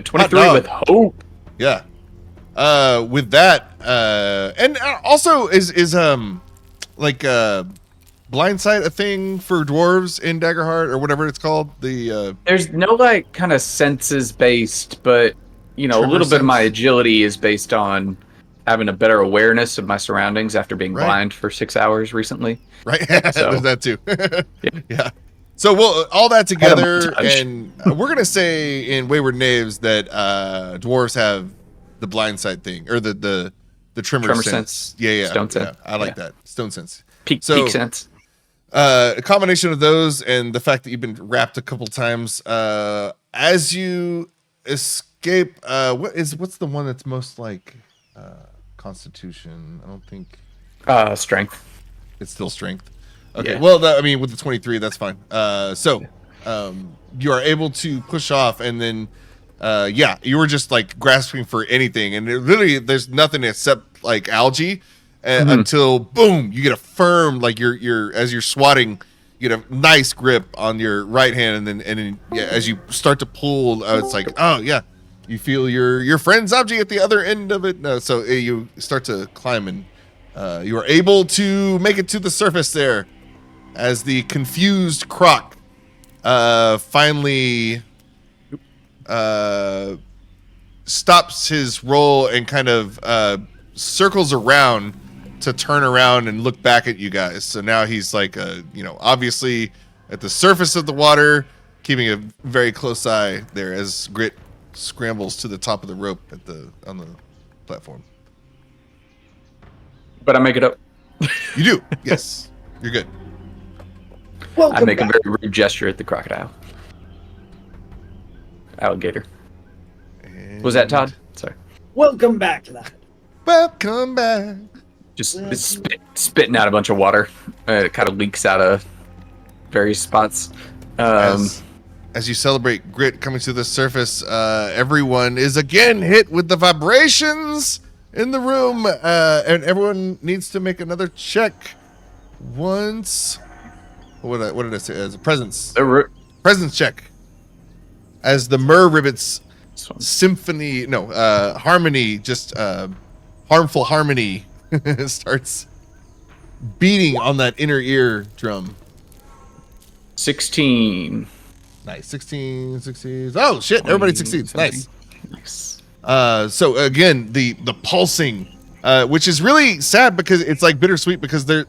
23 dog. with hope. Yeah. With that, and also is blindside a thing for dwarves in Daggerheart or whatever it's called? The There's no like kind of senses based, but a Tremor little bit of my sense. agility is based on having a better awareness of my surroundings after being Right. blind for 6 hours recently. Right? So- There's that too. Yeah. Yeah. So we'll all that together, montage. and we're gonna say in Wayward Knaves that dwarves have the blind sight thing, or the tremor sense. Yeah. Stone sense. I like that. Stone sense. Peak sense. A combination of those and the fact that you've been wrapped a couple times, as you escape, what's the one that's most like Constitution? I don't think Strength. it's still strength. Okay, Yeah. well, I mean, with the 23, that's fine. So you are able to push off, and then you were just like grasping for anything, and literally there's nothing except like algae until boom, you get a firm, like you're as you're swatting, you get a nice grip on your right hand, and then as you start to pull, it's like, oh yeah, you feel your friend Zabji at the other end of it. So you start to climb, and you are able to make it to the surface there, as the confused croc finally stops his roll and kind of circles around to turn around and look back at you guys. So now he's like, obviously at the surface of the water, keeping a very close eye there as Grit scrambles to the top of the rope on the platform. But I make it up. You do, yes, you're good. Welcome I make back. a very rude gesture at the crocodile. Alligator. Was that Todd? Sorry. Welcome back to that. Welcome back. Just spitting out a bunch of water. It kind of leaks out of various spots. As you celebrate Grit coming to the surface, everyone is again hit with the vibrations in the room, and everyone needs to make another check. Once, what did I say? As a presence check. As the Myrrh Ribbits harmony, just harmful harmony starts beating on that inner ear drum. 16. Nice. 16 succeeds. Oh shit, everybody succeeds. 17. Nice. So again, the pulsing, which is really sad because it's like bittersweet, because it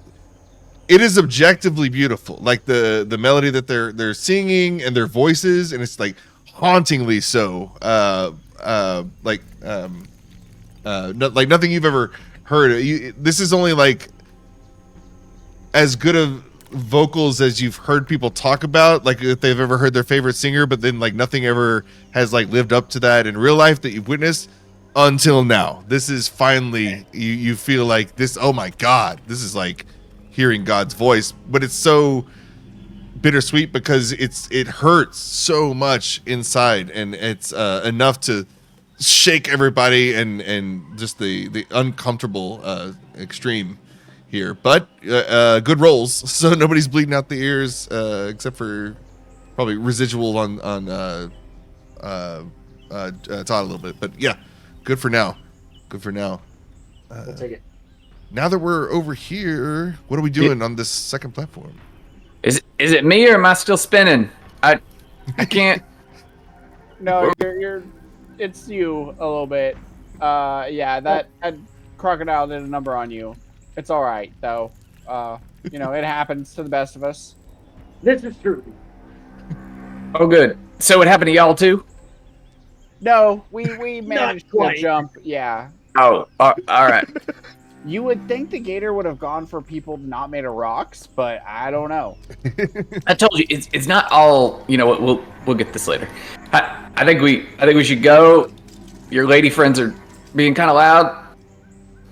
is objectively beautiful, like the melody that they're singing and their voices, and it's like hauntingly so, like nothing you've ever heard. This is only like as good of vocals as you've heard people talk about, like if they've ever heard their favorite singer, but then like nothing ever has like lived up to that in real life that you've witnessed until now. This is finally, you feel like this, oh my god, this is like hearing God's voice, but it's so bittersweet because it hurts so much inside, and it's enough to shake everybody and just the uncomfortable extreme here. But good rolls, so nobody's bleeding out the ears except for probably residual on Todd a little bit. But yeah, good for now. We'll take it. Now that we're over here, what are we doing on this second platform? Is it me, or am I still spinning? I can't. No, you're. It's you a little bit. Yeah, that crocodile did a number on you. It's all right though. It happens to the best of us. This is true. Oh, good. So it happened to y'all too? No, we managed to quite. jump. Yeah. Oh, all right. You would think the gator would have gone for people not made of rocks, but I don't know. I told you it's not all. You know what? We'll get this later. I think we should go. Your lady friends are being kind of loud.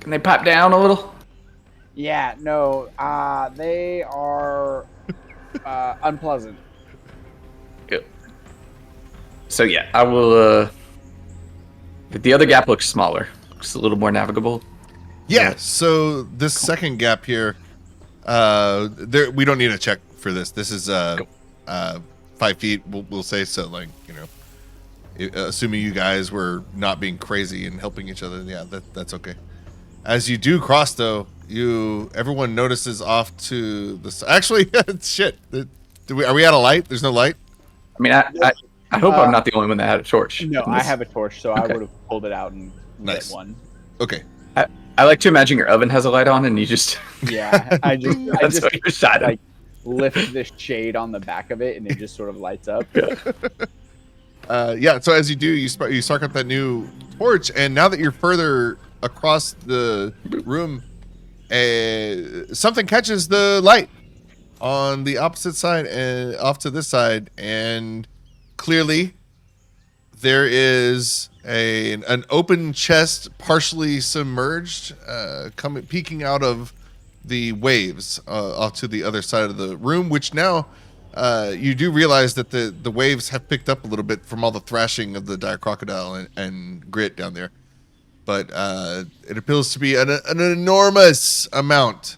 Can they pipe down a little? Yeah, no, they are unpleasant. Good. So yeah, I will. The other gap looks smaller. Looks a little more navigable. Yeah, so this second gap here, we don't need a check for this. This is 5 feet, we'll say. So, like, assuming you guys were not being crazy and helping each other, yeah, that's okay. As you do cross, though, everyone notices off to the side. Actually, shit. Are we out of light? There's no light? I mean, I I hope I'm not the only one that had a torch. No, I have a torch, so I Okay. would have pulled it out and Nice. lit one. Okay. I like to imagine your oven has a light on and you just Yeah, I just what you're shot like lift this shade on the back of it, and it just sort of lights up. Yeah. So as you do, you spark up that new torch, and now that you're further across the room, something catches the light on the opposite side and off to this side, and clearly there is an open chest, partially submerged, peeking out of the waves off to the other side of the room, which now you do realize that the waves have picked up a little bit from all the thrashing of the dire crocodile and grit down there. But it appears to be an enormous amount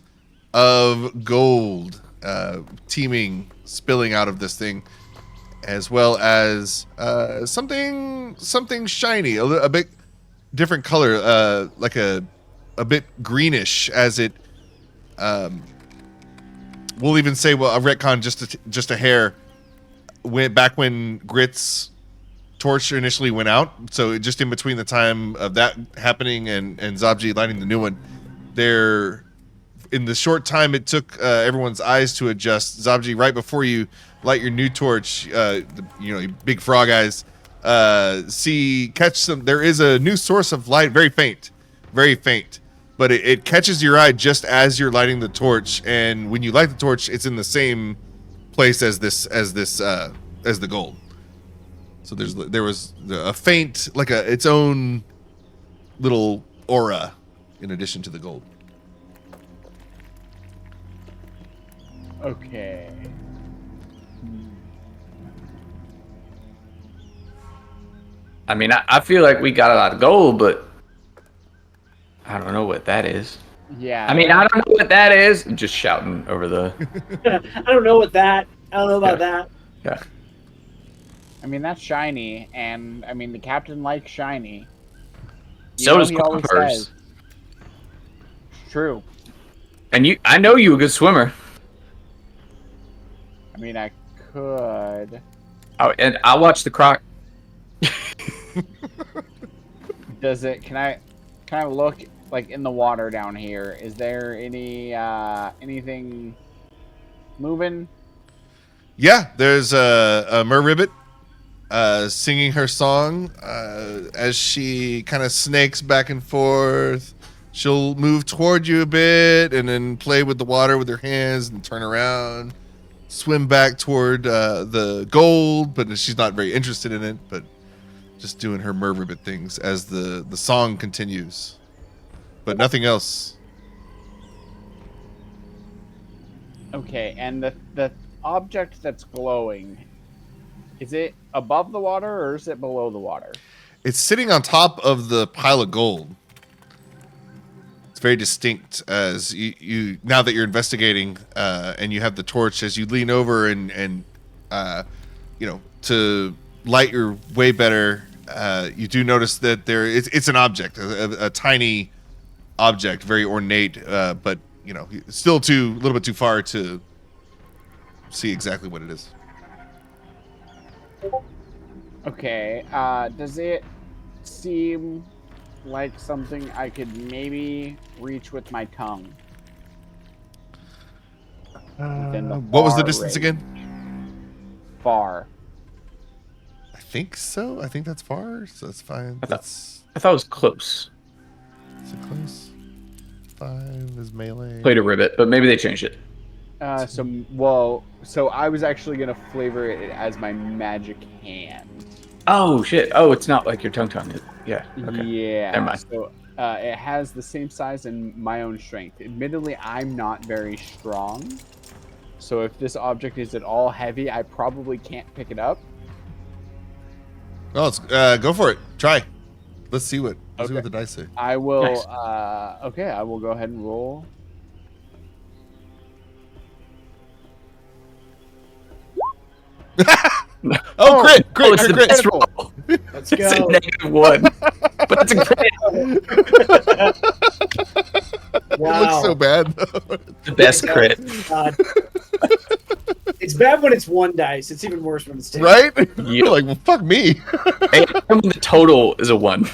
of gold teeming, spilling out of this thing, as well as something shiny, a bit different color, like a bit greenish, as it we'll even say, well, a retcon just a hair went back when Grit's torch initially went out. So just in between the time of that happening and Zabji lighting the new one, there, in the short time it took everyone's eyes to adjust, Zabji, right before you light your new torch, you big frog eyes, catch some. There is a new source of light, very faint, but it catches your eye just as you're lighting the torch. And when you light the torch, it's in the same place as the gold. So there was a faint, like its own little aura in addition to the gold. Okay. I mean, I feel like we got a lot of gold, but I don't know what that is. Yeah. I mean, I don't know what that is. I'm just shouting over the. I don't know about that. Yeah. I mean, that's shiny, and I mean, the captain likes shiny. So does he always Coinpurrs. says. True. And I know you a good swimmer. I mean, I could. Oh, and I'll watch the croc. Can I look like in the water down here? Is there anything moving? Yeah, there's a merribbit singing her song as she kind of snakes back and forth. She'll move toward you a bit and then play with the water with her hands and turn around, swim back toward the gold, but she's not very interested in it, but just doing her merribbit things as the song continues, but nothing else. Okay, and the object that's glowing, is it above the water or is it below the water? It's sitting on top of the pile of gold. It's very distinct as you now that you're investigating, and you have the torch. As you lean over and to light your way better, you do notice that it's an object, a tiny object, very ornate, but still a little bit too far to see exactly what it is. Okay, does it seem like something I could maybe reach with my tongue? Within the What was the far distance range. again? Far. I think so. I think that's far, so that's fine. I thought- That's I thought it was close. is it close. 5 is melee. Played a ribbit, but maybe they changed it. So I was actually gonna flavor it as my magic hand. Oh shit! Oh, it's not like your tongue. Yeah. Okay. Yeah. Never mind. So it has the same size and my own strength. Admittedly, I'm not very strong. So if this object is at all heavy, I probably can't pick it up. Oh, let's go for it. Try. Let's see what the dice say. I will. Nice. Okay, I will go ahead and roll. Oh, crit! Oh, it's the Crit! best roll. Let's It's a go. -1, but it's a crit. It Wow. looks so bad. The best crit. God. It's bad when it's 1 dice. It's even worse when it's 2. Right? Yep. You're like, well, fuck me. And the total is a 1.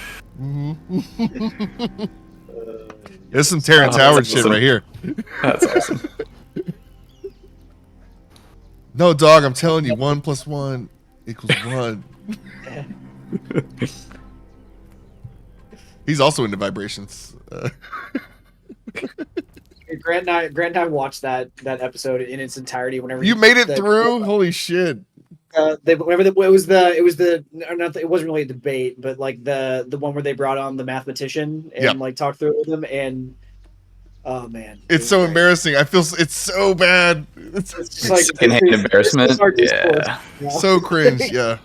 There's some Terrence Howard shit right here. That's awesome. No, dog, I'm telling you, 1 + 1 = 1. He's also into vibrations. Grant and I watched that episode in its entirety. Whenever You made it through? Holy shit! it wasn't really a debate, but like the one where they brought on the mathematician and like talked through it with him, and oh man, it's so embarrassing. I feel it's so bad. It's just like secondhand embarrassment. Yeah. So cringe. Yeah.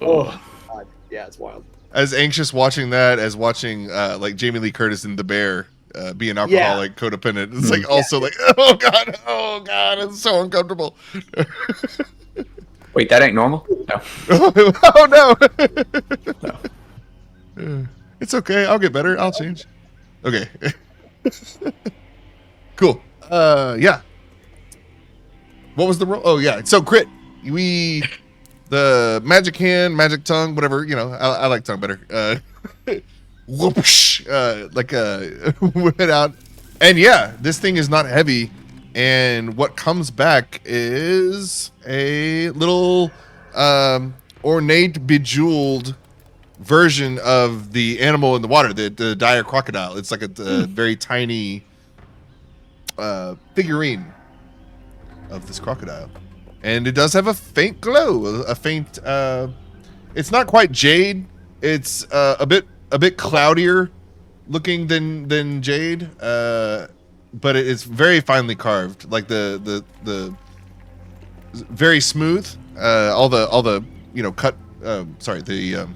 Oh God. Yeah, it's wild. As anxious watching that as watching like Jamie Lee Curtis in The Bear be an alcoholic, codependent. It's like also like oh god, it's so uncomfortable. Wait, that ain't normal? No. Oh no. It's okay. I'll get better. I'll change. Okay. Cool. Yeah. What was the roll? Oh yeah. So crit. The magic hand, magic tongue, whatever, you know, I like tongue better. Whoosh, whip it out. And yeah, this thing is not heavy. And what comes back is a little ornate, bejeweled version of the animal in the water, the dire crocodile. It's like a very tiny figurine of this crocodile. And it does have a faint glow, a faint. It's not quite jade. It's a bit cloudier looking than jade, but it's very finely carved. Like the very smooth. All the cut. The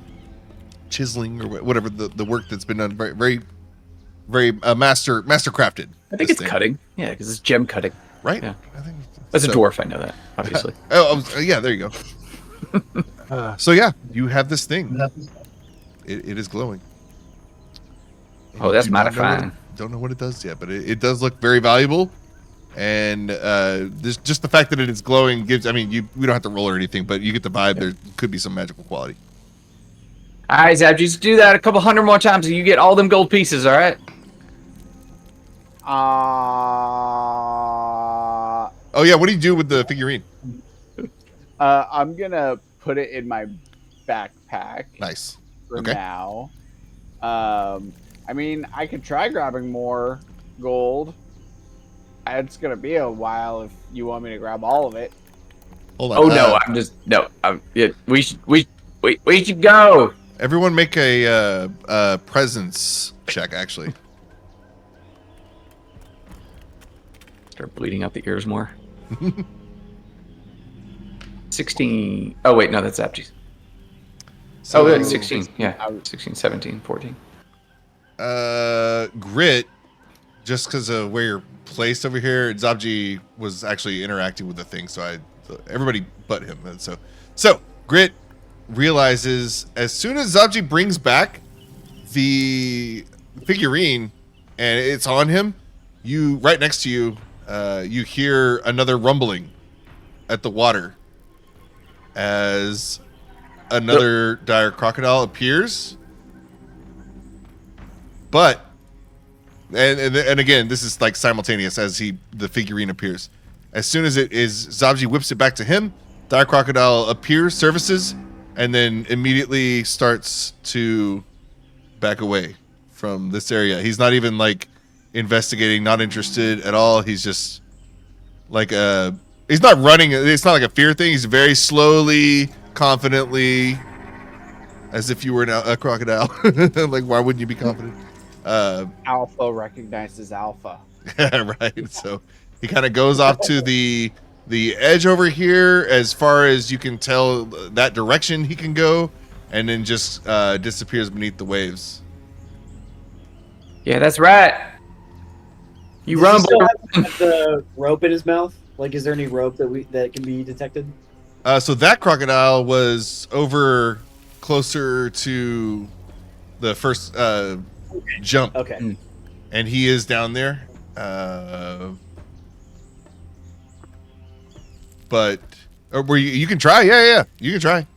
chiseling or whatever the work that's been done. Very master crafted. I think it's cutting. Yeah, because it's gem cutting. Right. Yeah. I think. As a dwarf, I know that, obviously. Yeah, there you go. So yeah, you have this thing. It is glowing. Oh, that's modifying. Don't know what it does yet, but it does look very valuable. And just the fact that it is glowing gives. I mean, we don't have to roll or anything, but you get the vibe. There could be some magical quality. All right, Zabji, just do that a couple hundred more times, and you get all them gold pieces. All right. Oh yeah, what do you do with the figurine? I'm gonna put it in my backpack. Nice. For now. I mean, I could try grabbing more gold. It's gonna be a while if you want me to grab all of it. Hold on. Oh no, I'm just no. We should go. Everyone make a presence check. Actually, start bleeding out the ears more. 16. Oh wait, no, that's Zabji's. So, oh, 16. Yeah, 16, 17, 14. Grit, just because of where you're placed over here, Zabji was actually interacting with the thing, so everybody but him. And so Grit realizes as soon as Zabji brings back the figurine and it's on him, right next to you, you hear another rumbling at the water as another dire crocodile appears. But and again, this is like simultaneous as the figurine appears. As soon as Zabji whips it back to him, dire crocodile appears, surfaces, and then immediately starts to back away from this area. He's not even like investigating, not interested at all. He's just like he's not running. It's not like a fear thing. He's very slowly, confidently, as if you were a crocodile. Like, why wouldn't you be confident? Alpha recognizes alpha. Right. So he kind of goes off to the edge over here, as far as you can tell that direction he can go, and then just disappears beneath the waves. Yeah, that's right. You run. Does he still have the rope in his mouth? Like, is there any rope that can be detected? So that crocodile was over closer to the first jump. Okay. And he is down there. but or were you can try. Yeah, you can try.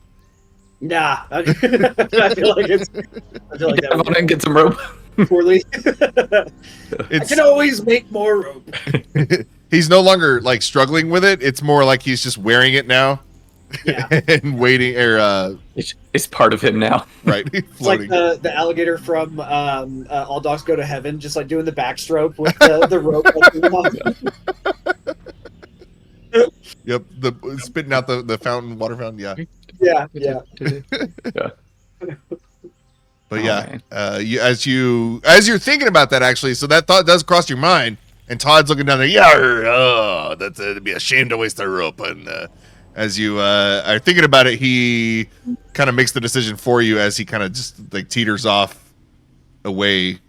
Nah, I feel like it's. I feel like Get on that and get some rope. would go poorly. I can always make more rope. He's no longer like struggling with it. It's more like he's just wearing it now. Yeah. And waiting or It's part of him now. right. It's like the alligator from All Dogs Go to Heaven, just like doing the backstroke with the rope. Yep, the spitting out the fountain, water fountain. Yeah, Yeah. but yeah, as you're thinking about that, actually, so that thought does cross your mind, and Todd's looking down there. Yeah, that's it'd be a shame to waste the rope. And as you are thinking about it, he kind of makes the decision for you as he kind of just like teeters off away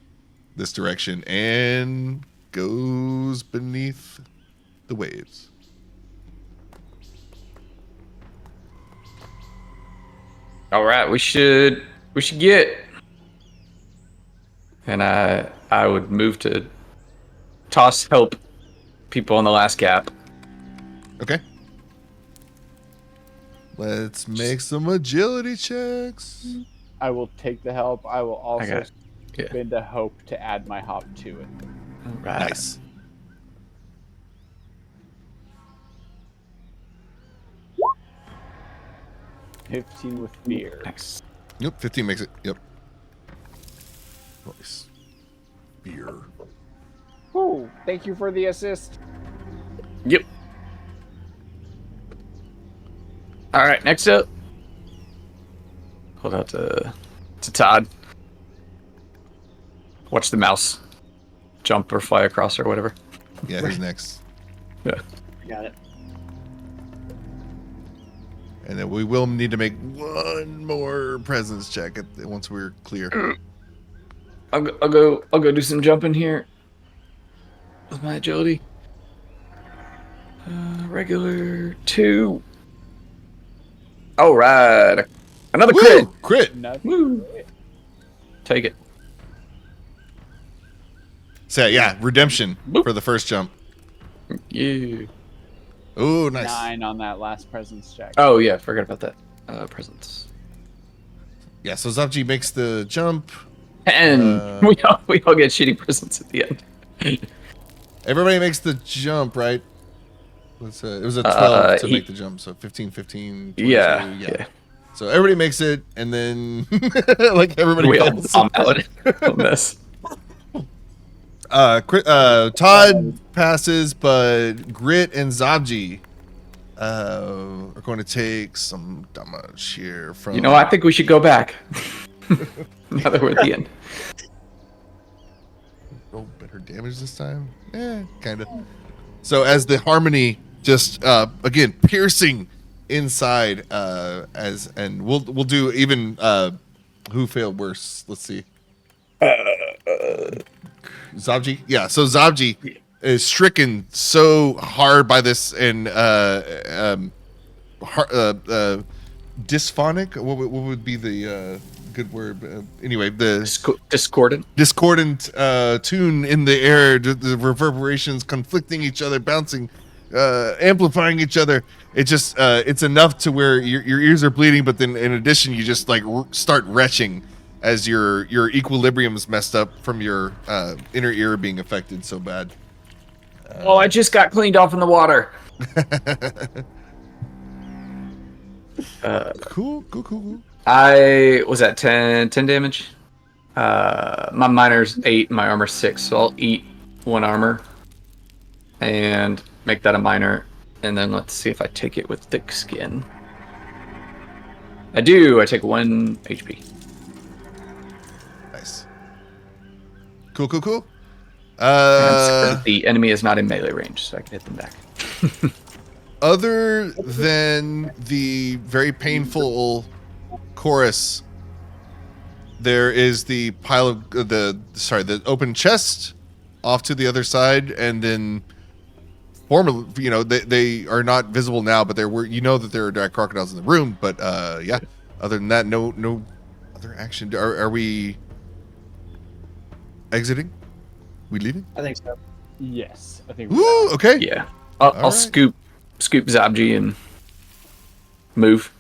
this direction and goes beneath the waves. All right, we should get. And I would move to toss help people on the last gap. Okay. Let's make some agility checks. I will take the help. I will also Yeah. spend a hope to add my hop to it. All right. Nice. $15 with fear. Nice. Yep, 15 makes it. Yep. Nice. Beer. Ooh, thank you for the assist. Yep. All right, next up. Hold out to Todd. Watch the mouse jump or fly across or whatever. Yeah, who's next? Yeah. Got it. And then we will need to make one more presence check once we're clear. I'll go do some jumping here with my agility. Regular 2. All right, another crit. Woo! Crit. Woo. Take it. So yeah, redemption Boop. for the first jump. Yeah. Oh, nice. 9 on that last presence check. Oh yeah, forgot about that. Presents. Yeah, so Zabji makes the jump. And we all get shitty presents at the end. Everybody makes the jump, right? It was a 12 to make the jump, so 15, 15, 22, Yeah. So everybody makes it, and then like everybody We all else. bomb out a mess. Todd passes, but Grit and Zabji are going to take some damage here from. You know, I think we should go back. Now that we're at the end. Roll better damage this time? Kind of. So as the harmony just again piercing inside, and we'll do even who failed worse. Let's see. Zabji? Yeah, so Zabji is stricken so hard by this and dysphonic. What would be the good word? Anyway, the discordant tune in the air, the reverberations conflicting each other, bouncing, amplifying each other. It just it's enough to where your ears are bleeding, but then in addition, you just like start retching as your equilibrium's messed up from your inner ear being affected so bad. I just got cleaned off in the water. Cool. I was at 10 damage. My minor's 8, my armor's 6, so I'll eat 1 armor and make that a minor, and then let's see if I take it with thick skin. I do. I take 1 HP. Nice. Cool. The enemy is not in melee range, so I can hit them back. Other than the very painful chorus, there is the pile of the open chest off to the other side, and then formerly, they are not visible now, but there were, that there are dark crocodiles in the room. But yeah, other than that, no other action. Are we exiting? We leaving? I think so. Yes, I think. Woo! Okay. Yeah, I'll right. scoop scoop Zabji and move.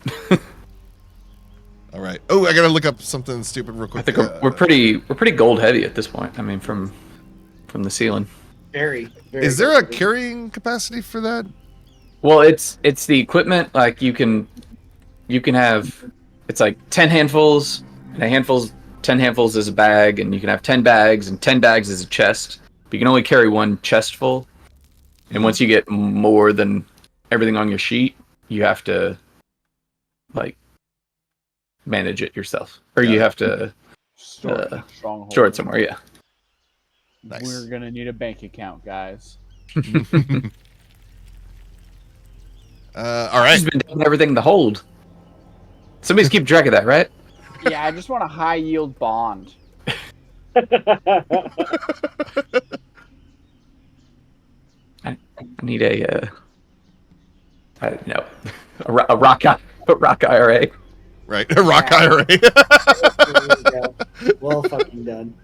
All right. Oh, I gotta look up something stupid real quick. I think we're pretty gold heavy at this point. I mean, from the ceiling. Very. Is there a carrying capacity for that? Well, it's the equipment. Like you can have, it's like 10 handfuls, and 10 handfuls is a bag, and you can have 10 bags, and 10 bags is a chest. But you can only carry one chest full. And once you get more than everything on your sheet, you have to like manage it yourself, or you have to store it somewhere. Yeah. Nice. We're gonna need a bank account, guys. All right. She's been doing everything in the hold. Somebody's keeping track of that, right? Yeah, I just want a high yield bond. I need a rock IRA. Right, a rock IRA. Well fucking done.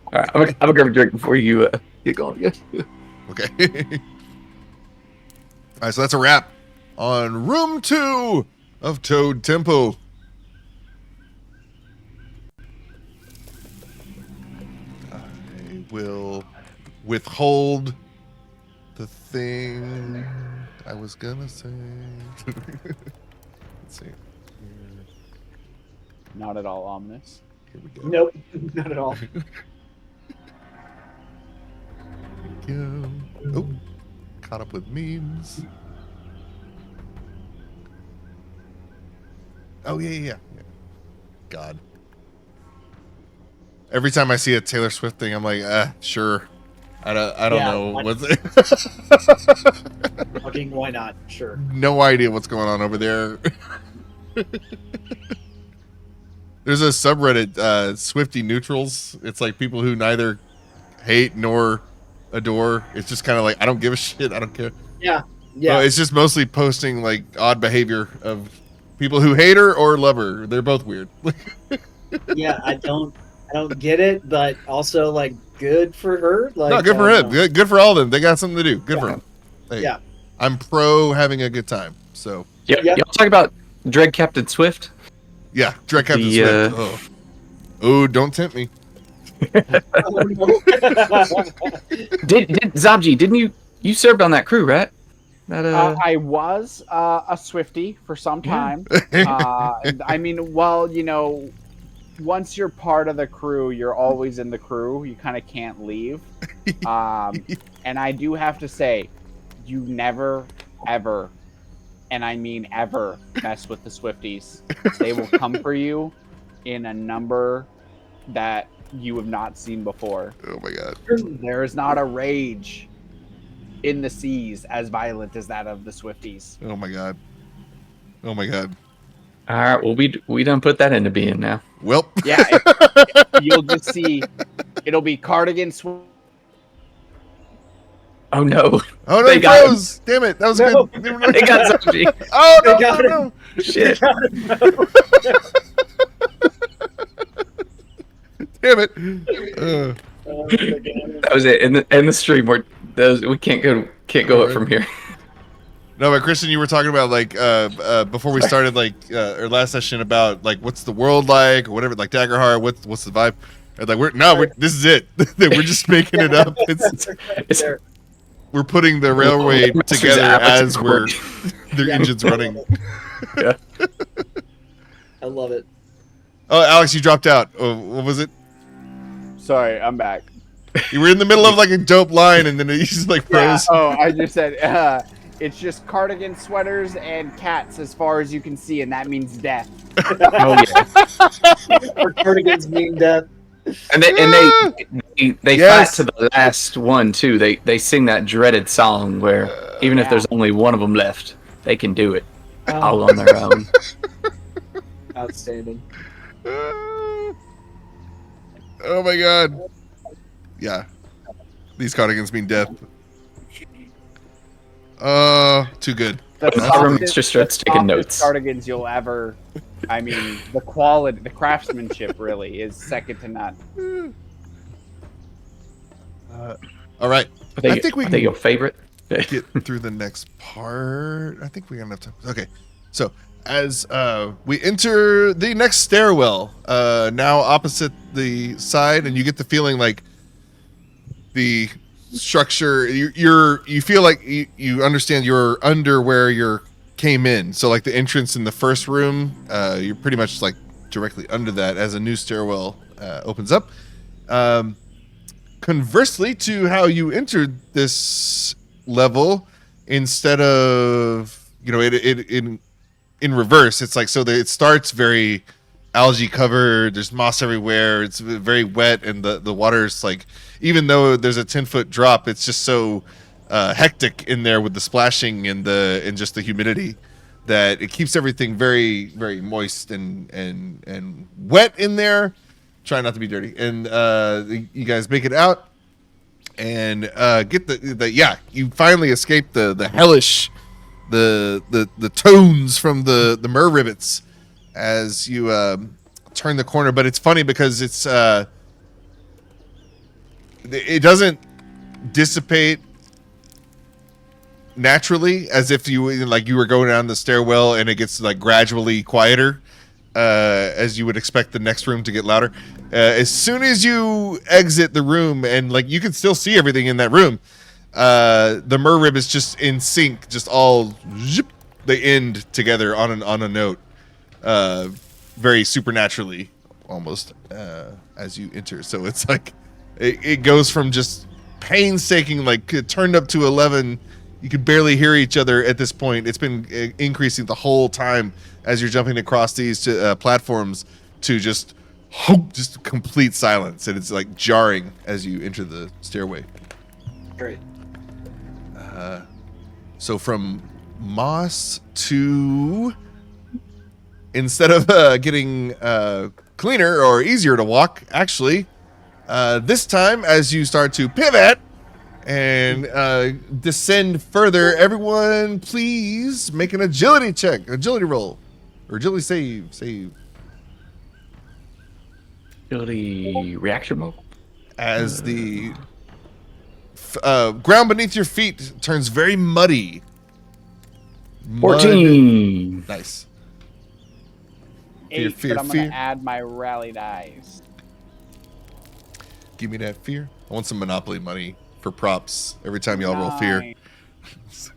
All right, I'm gonna grab a drink before you get going again. Okay. All right, so that's a wrap on room 2 of Toad Temple. I will withhold the thing I was gonna say. Let's see. Not at all ominous. Here we go. Nope, not at all. Go. Oh, caught up with memes. Oh yeah. God. Every time I see a Taylor Swift thing, I'm like, sure. I don't know what's it. Fucking why not? Sure. No idea what's going on over there. There's a subreddit, Swifty Neutrals. It's like people who neither hate nor adore. It's just kind of like, I don't give a shit. I don't care. Yeah. So it's just mostly posting like odd behavior of people who hate her or love her. They're both weird. Yeah, I don't get it, but also like good for her. Like, no, good for him. Good for all of them. They got something to do. Good for them. Hey, yeah. I'm pro having a good time. So yeah. Y'all talk about Drewehd Captain Swift. Yeah, Drewehd Captain Swift. Oh, don't tempt me. Did Zabji? Didn't you served on that crew, right? I was a Swiftie for some time. I mean, well, once you're part of the crew, you're always in the crew. You kind of can't leave. And I do have to say, you never, ever, and I mean ever, mess with the Swifties. They will come for you in a number that you have not seen before. Oh my god. There is not a rage in the seas as violent as that of the Swifties. Oh my god. Oh my god. All right, well, we done put that into being now. Well, yeah, you'll just see. It'll be cardigan. Oh no! Oh no! They got froze. Damn it! That was good. They got Zabji. Oh no! They got no. Shit! Damn it! That was it. In the stream, we can't go up from here. No, but Kristen, you were talking about like before we started like our last session about like what's the world like or whatever, like Daggerheart. What's the vibe? And, like this is it. We're just making it up. We're putting the railway together as their engine's running. Yeah. I love it. Oh, Alex, you dropped out. Oh, what was it? Sorry, I'm back. You were in the middle of like a dope line, and then you just like froze. Yeah. Oh, I just said it's just cardigan, sweaters, and cats as far as you can see, and that means death. Oh yeah. Or cardigans mean death. And they fight to the last one too. They sing that dreaded song where even if there's only one of them left, they can do it all on their own. Outstanding. Oh my god. Yeah. These cardigans mean death. Too good. Just starts taking notes. Cardigans you'll ever. I mean, the quality, the craftsmanship really is second to none. All right. I think we Are can they your favorite? get through the next part. I think we're gonna have time. Okay. So as we enter the next stairwell, now opposite the side, and you get the feeling like the structure you feel like you understand you're under where you came in. So like the entrance in the first room, you're pretty much like directly under that as a new stairwell opens up. Conversely to how you entered this level, instead of it in reverse, it's like it starts very algae covered, there's moss everywhere, it's very wet, and the water's like, even though there's a 10-foot drop, it's just so hectic in there with the splashing and just the humidity that it keeps everything very, very moist and wet in there. Try not to be dirty. And you guys make it out and get you finally escape the hellish the tones from the mer rivets as you turn the corner. But it's funny because it doesn't dissipate naturally, as if you were going down the stairwell, and it gets like gradually quieter as you would expect the next room to get louder. As soon as you exit the room, and like you can still see everything in that room, the mer rib is just in sync, just all zip, they end together on a note, very supernaturally almost, as you enter. So it's like it goes from just painstaking, like turned up to 11. You can barely hear each other at this point. It's been increasing the whole time as you're jumping across these platforms to just complete silence, and it's like jarring as you enter the stairway. Great. So from moss to, instead of getting cleaner or easier to walk, actually, this time as you start to pivot and descend further, everyone please make an agility check, agility roll, or agility save. Agility reaction mode. As the ground beneath your feet turns very muddy. 14. Nice. 8, Fear, but I'm fear. gonna add my rally dice. Give me that fear. I want some Monopoly money for props every time y'all roll fear. Nice.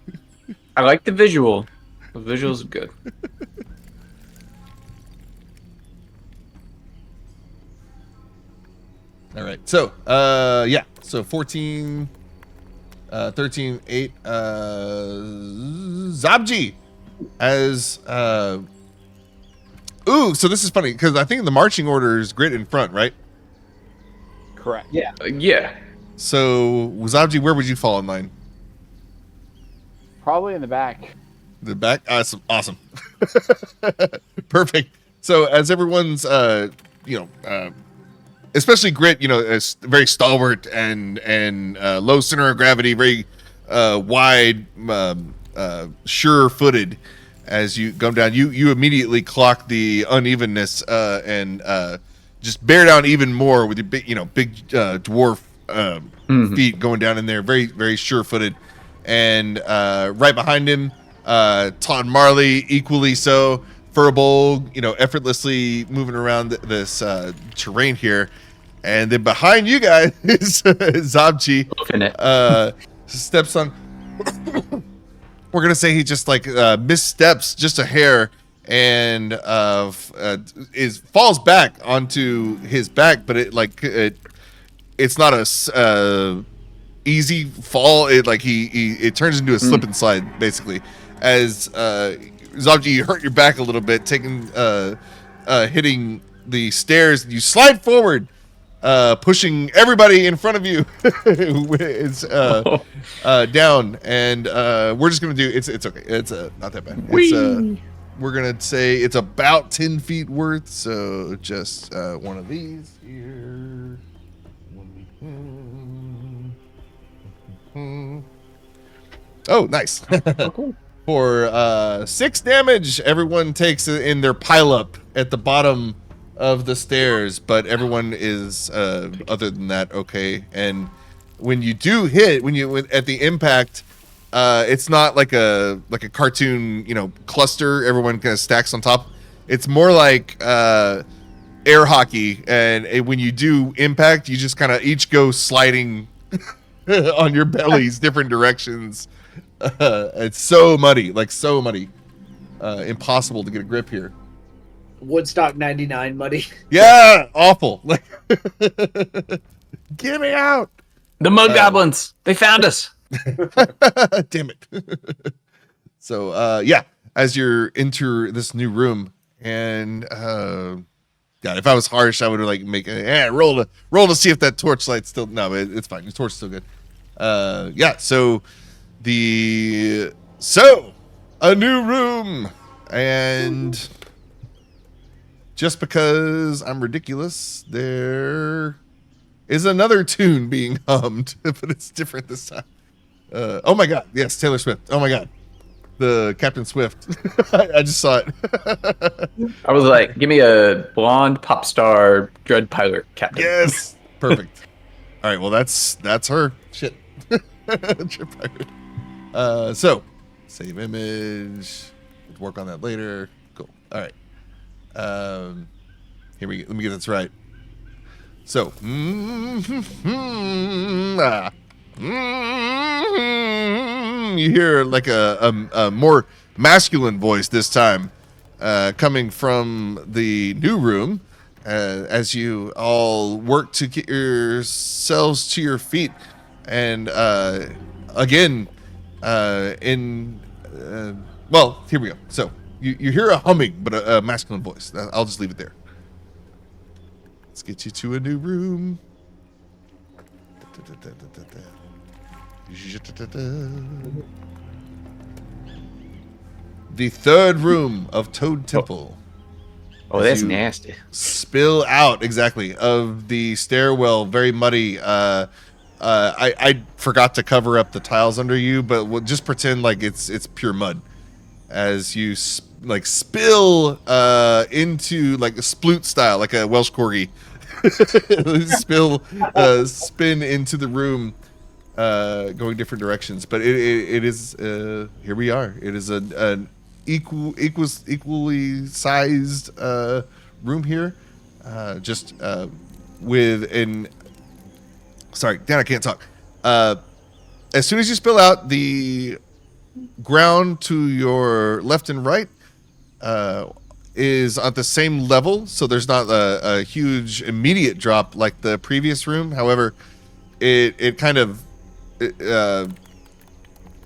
I like the visual. The visual's good. All right. So, so 14, 13, 8, Zabji as, so this is funny because I think the marching order is grid in front, right? Correct. Yeah. Yeah. So, Zabji, where would you fall in line? Probably in the back. The back? Awesome. Perfect. So, as everyone's, especially Grit, is very stalwart and low center of gravity, very wide, sure-footed. As you come down, you immediately clock the unevenness and just bear down even more with your big, dwarf feet going down in there, very, very sure-footed. And right behind him, Todd Marley, equally so, Furbold, effortlessly moving around this terrain here. And then behind you guys is Zabji. Steps on. We're gonna say he just missteps just a hair and falls back onto his back, but it's not a easy fall. It turns into a slip and slide basically. As Zabji, you hurt your back a little bit, hitting the stairs. You slide forward, pushing everybody in front of you is down, and we're just gonna do it's okay. It's not that bad. It's we're gonna say it's about 10 feet worth. So just one of these here. Oh, nice. Cool. For 6 damage, everyone takes it in their pileup at the bottom of the stairs, but everyone is, other than that, okay. And when you do hit, at the impact, it's not like a cartoon, cluster. Everyone kind of stacks on top. It's more like air hockey, and when you do impact, you just kind of each go sliding on your bellies different directions. It's so muddy, impossible to get a grip here. Woodstock 99 muddy. Yeah, awful. Like, get me out. The mud goblins, they found us. Damn it. So yeah, as you enter this new room, and God, if I was harsh, I would make roll to see if that torchlight's still. No, it's fine. The torch's still good. Yeah. So a new room, and just because I'm ridiculous, there is another tune being hummed, but it's different this time. Oh my God! Yes, Taylor Swift. Oh my God, the Captain Swift. I just saw it. I was like, give me a blonde pop star dread pirate captain. Yes, perfect. All right, well that's her. Shit. Dread pirate. So save image. We'll work on that later. Cool. All right. Here we go. Let me get this right. So, you hear like a more masculine voice this time, coming from the new room, as you all work to get yourselves to your feet, and again, well, here we go. So you hear a humming, but a masculine voice. I'll just leave it there. Let's get you to a new room. The third room of Toad Temple. Oh, that's nasty. Spill out exactly of the stairwell, very muddy. I forgot to cover up the tiles under you, but we'll just pretend like it's pure mud as you spill into like a sploot style, like a Welsh corgi. Spin into the room, going different directions. But it is here we are. It is an equally sized room here, just with an. Sorry, Dan, I can't talk. As soon as you spill out, the ground to your left and right is at the same level, so there's not a huge immediate drop like the previous room. However, it kind of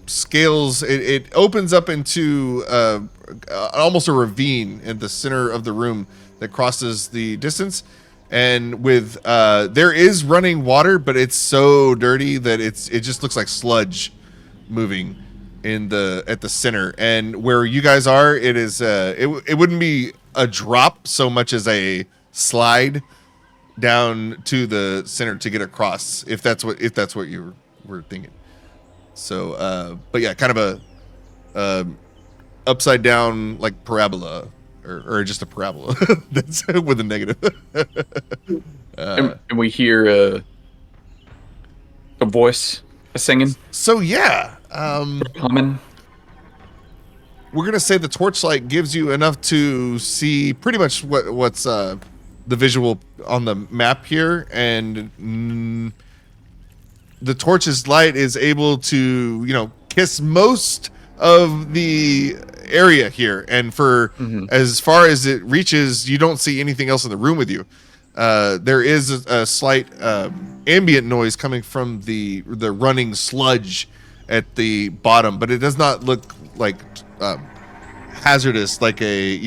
scales. It opens up into almost a ravine in the center of the room that crosses the distance. And with there is running water, but it's so dirty that it just looks like sludge moving at the center. And where you guys are, it is it wouldn't be a drop so much as a slide down to the center to get across, if that's what you were thinking. So but yeah, kind of a upside down like parabola. Or just a parabola that's with a negative. And we hear a voice singing. So yeah, humming. We're gonna say the torchlight gives you enough to see pretty much what's the visual on the map here, and the torch's light is able to kiss most of the area here, and for as far as it reaches, you don't see anything else in the room with you. There is a slight ambient noise coming from the running sludge at the bottom, but it does not look like hazardous like a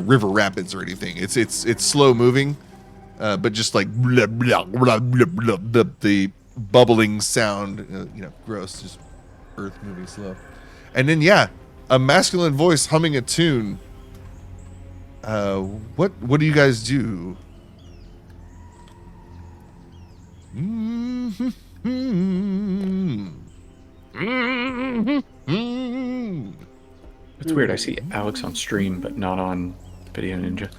river rapids or anything. It's slow moving, but just like blah, blah, blah, blah, blah, blah, the bubbling sound, gross, just earth moving slow. And then a masculine voice humming a tune. What do you guys do? It's weird. I see Alex on stream, but not on Video Ninja.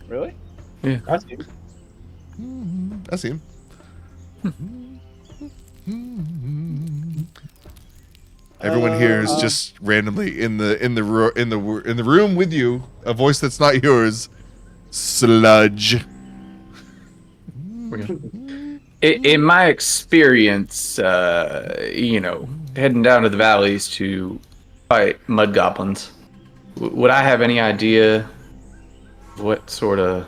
Really? Yeah. I see. I see him. Everyone here is just randomly in the room with you. A voice that's not yours. Sludge. In my experience, heading down to the valleys to fight mud goblins, would I have any idea what sort of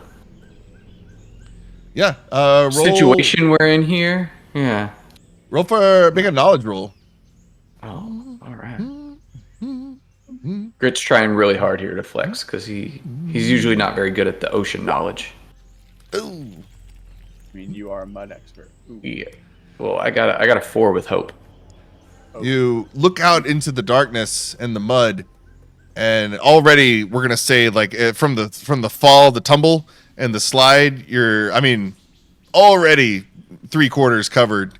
roll, situation we're in here? Yeah. Make a knowledge roll. Oh, all right. Grit's trying really hard here to flex because he's usually not very good at the ocean knowledge. Ooh. I mean, you are a mud expert. Ooh. Yeah. Well, I got a 4 with hope. You look out into the darkness and the mud, and already we're gonna say like from the fall, the tumble, and the slide. Already 3/4 covered,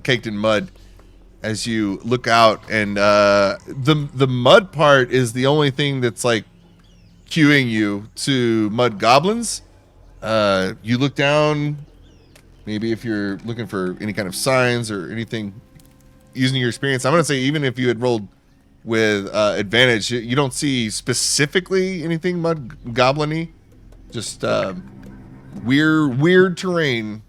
caked in mud. As you look out, and the mud part is the only thing that's like cueing you to mud goblins. You look down. Maybe if you're looking for any kind of signs or anything using your experience, I'm going to say even if you had rolled with advantage, you don't see specifically anything mud goblin-y. Just weird terrain.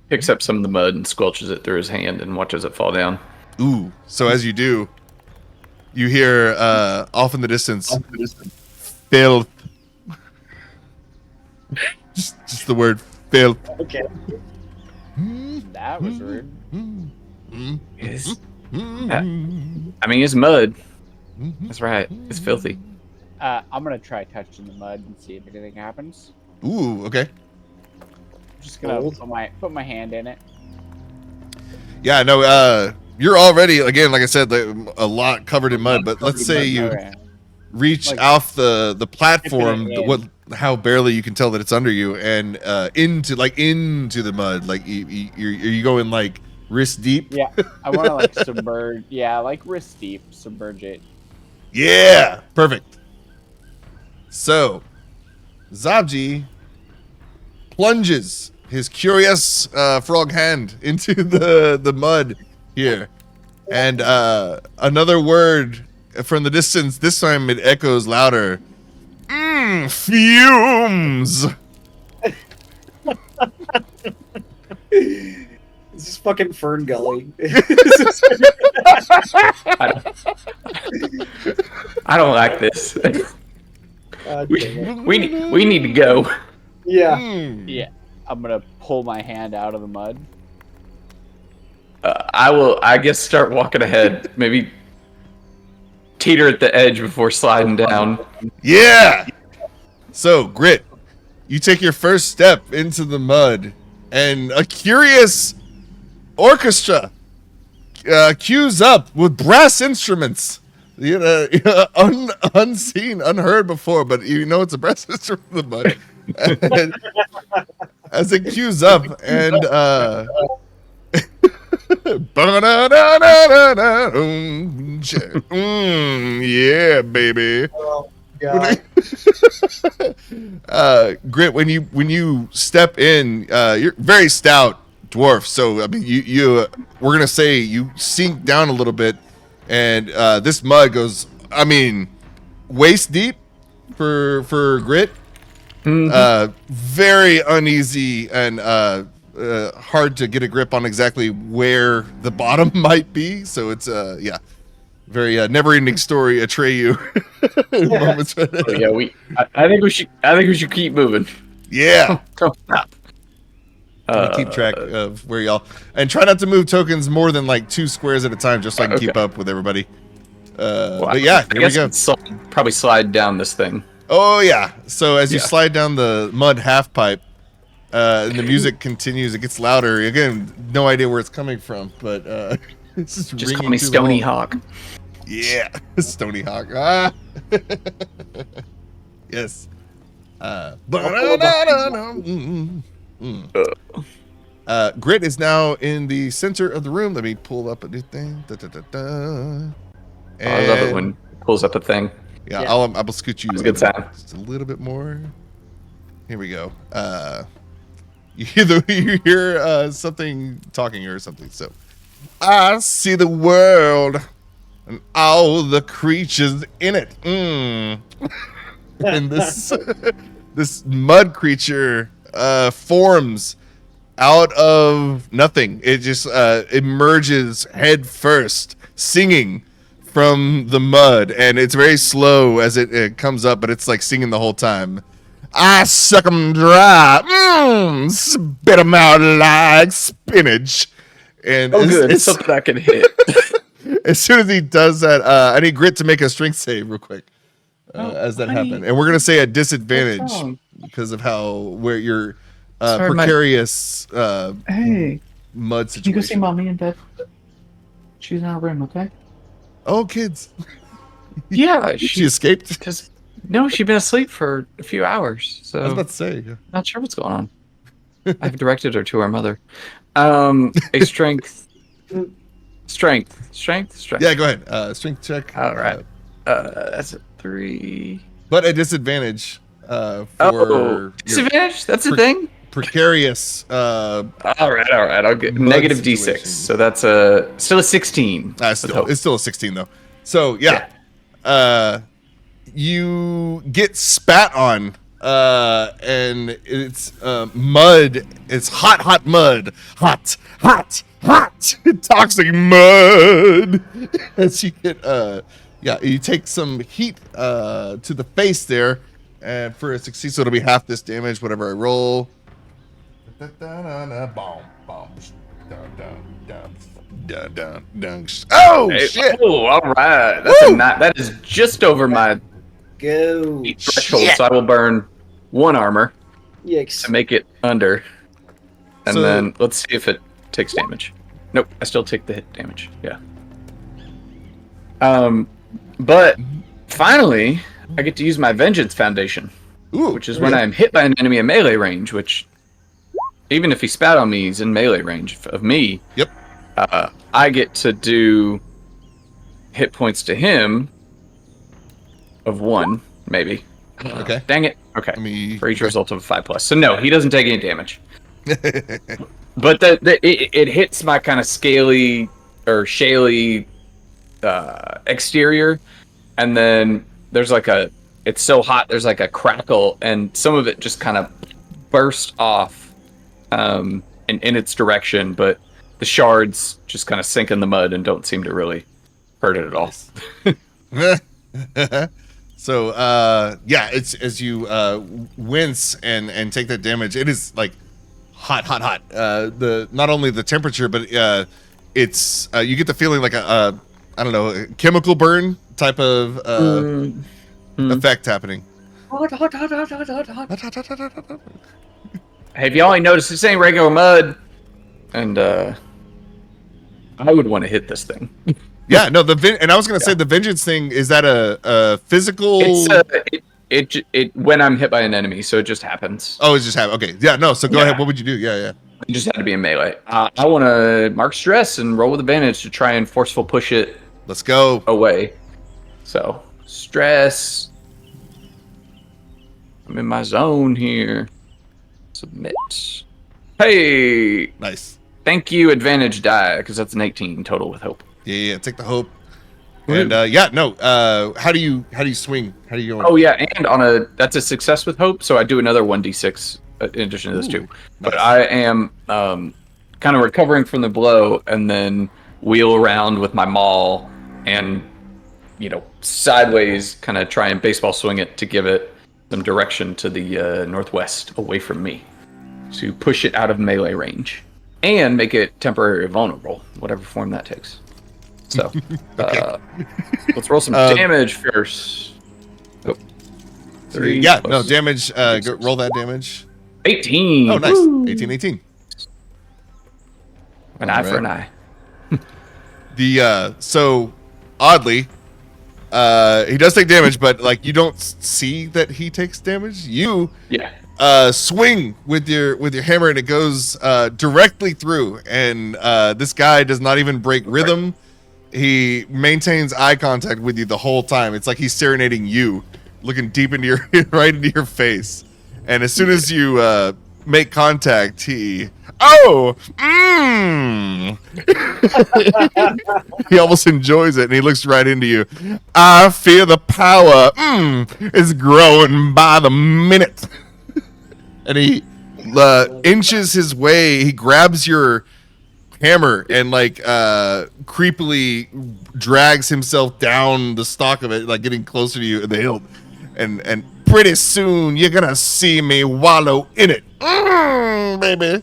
Picks up some of the mud and squelches it through his hand and watches it fall down. Ooh. So as you do, you hear off in the distance, filth. just the word filth. Okay. That was rude. Yes. It's mud. That's right. It's filthy. I'm gonna try touching the mud and see if anything happens. Ooh, okay. I'm just gonna put my hand in it. Yeah, no, you're already, again, like I said, a lot covered in mud, but let's say you reach off the platform, how barely you can tell that it's under you, and into the mud. Like, are you going like wrist deep? Yeah, I want to like submerge. Yeah, like wrist deep, submerge it. Yeah, perfect. So, Zabji plunges his curious frog hand into the mud here, and another word from the distance. This time it echoes louder. Fumes. This is fucking Fern Gully. I don't like this. We need to go. Yeah. Yeah, I'm gonna pull my hand out of the mud. I will, I guess, start walking ahead. Maybe teeter at the edge before sliding down. Yeah. So, Grit, you take your first step into the mud, and a curious orchestra cues up with brass instruments. Unseen, unheard before, but you know it's a brass instrument in the mud. And as it cues up, and yeah, baby. Oh, God. Grit, when you step in, you're very stout dwarf, so I mean you we're gonna say you sink down a little bit, and this mud goes, I mean, waist deep for Grit. Very uneasy and hard to get a grip on exactly where the bottom might be. So it's very never-ending story. Atreyu moments. I think we should keep moving. Yeah. Stop. Keep track of where y'all, and try not to move tokens more than like 2 squares at a time, just so I can keep up with everybody. But yeah, here we go. Probably slide down this thing. Oh yeah. So as you slide down the mud half pipe, and the music continues, it gets louder. Again, no idea where it's coming from, but it's just call me Stony Hawk. Yeah, Stony Hawk. Ah. Yes. Grit is now in the center of the room. Let me pull up a new thing. I love it when it pulls up a thing. Yeah, I'll scoot you a good sound. Just a little bit more. Here we go. you hear something talking or something. So, I see the world and all the creatures in it. And this mud creature forms out of nothing. It just emerges head first, singing from the mud, and it's very slow as it comes up, but it's like singing the whole time. I suck 'em dry, spit 'em out like spinach. And good. It's something I can hit. As soon as he does that, I need Grit to make a strength save real quick as that happened. And we're going to say a disadvantage because of where your precarious hey, mud situation. Can you go see mommy in bed? She's in our room, okay? Oh, kids. Yeah. She escaped? No, she's been asleep for a few hours. So I was about to say. Yeah. Not sure what's going on. I've directed her to her mother. A strength. Yeah, go ahead. Strength check. All right. That's a 3. But a disadvantage for disadvantage? That's a thing? Precarious. All right. I'll get negative situation. D6. So that's still a 16. It's still a 16 though. So yeah. You get spat on, and it's mud. It's hot mud. Hot, toxic mud. As you get, you take some heat to the face there, and for a succeed, so it'll be half this damage, whatever I roll. Oh shit! Oh, all right. That is just over my threshold, so I will burn 1 armor to make it under, and then let's see if it takes damage. Nope, I still take the hit damage. Yeah. But finally, I get to use my Vengeance Foundation, which is when I'm hit by an enemy in melee range. Which, even if he spat on me, he's in melee range of me. Yep. I get to do hit points to him of 1, maybe. Okay. Dang it. Okay. For each result of a 5+. So no, he doesn't take any damage. But it hits my kind of scaly or shaly exterior, and then there's like it's so hot, there's like a crackle, and some of it just kind of burst off in its direction, but the shards just kind of sink in the mud and don't seem to really hurt it at all. So it's as you wince and take that damage, it is like hot. Not only the temperature, but it's you get the feeling like a chemical burn type of effect happening. Hey, if y'all ain't noticed, this ain't regular mud, and I would want to hit this thing. Yeah, no, and I was gonna say the vengeance thing, is that a physical? It's it when I'm hit by an enemy, so it just happens. Oh, it just happened. Okay, yeah, no. So go ahead. What would you do? Yeah. It just had to be in melee. I want to mark stress and roll with advantage to try and forceful push it. Let's go away. So stress. I'm in my zone here. Submit. Hey. Nice. Thank you, advantage die, because that's an 18 total with hope. Yeah. Take the hope. And how do you swing? How do you go? Oh yeah, and that's a success with hope, so I do another 1d6 in addition to this too. Nice. But I am kind of recovering from the blow, and then wheel around with my maul and sideways, kind of try and baseball swing it to give it some direction to the northwest, away from me, to push it out of melee range and make it temporarily vulnerable, whatever form that takes. So, let's roll some damage first. Oh. 3 damage. Roll that damage. 18. Oh, nice. Woo. 18. An eye for an eye. So oddly, he does take damage, but you don't see that he takes damage. You swing with your hammer, and it goes directly through. And this guy does not even break rhythm. He maintains eye contact with you the whole time. It's like he's serenading you, looking deep into into your face. And as soon as you make contact, he he almost enjoys it, and he looks right into you. I feel the power is growing by the minute. And he inches his way. He grabs your hammer and like creepily drags himself down the stock of it, like getting closer to you in the hilt. And pretty soon you're gonna see me wallow in it, baby.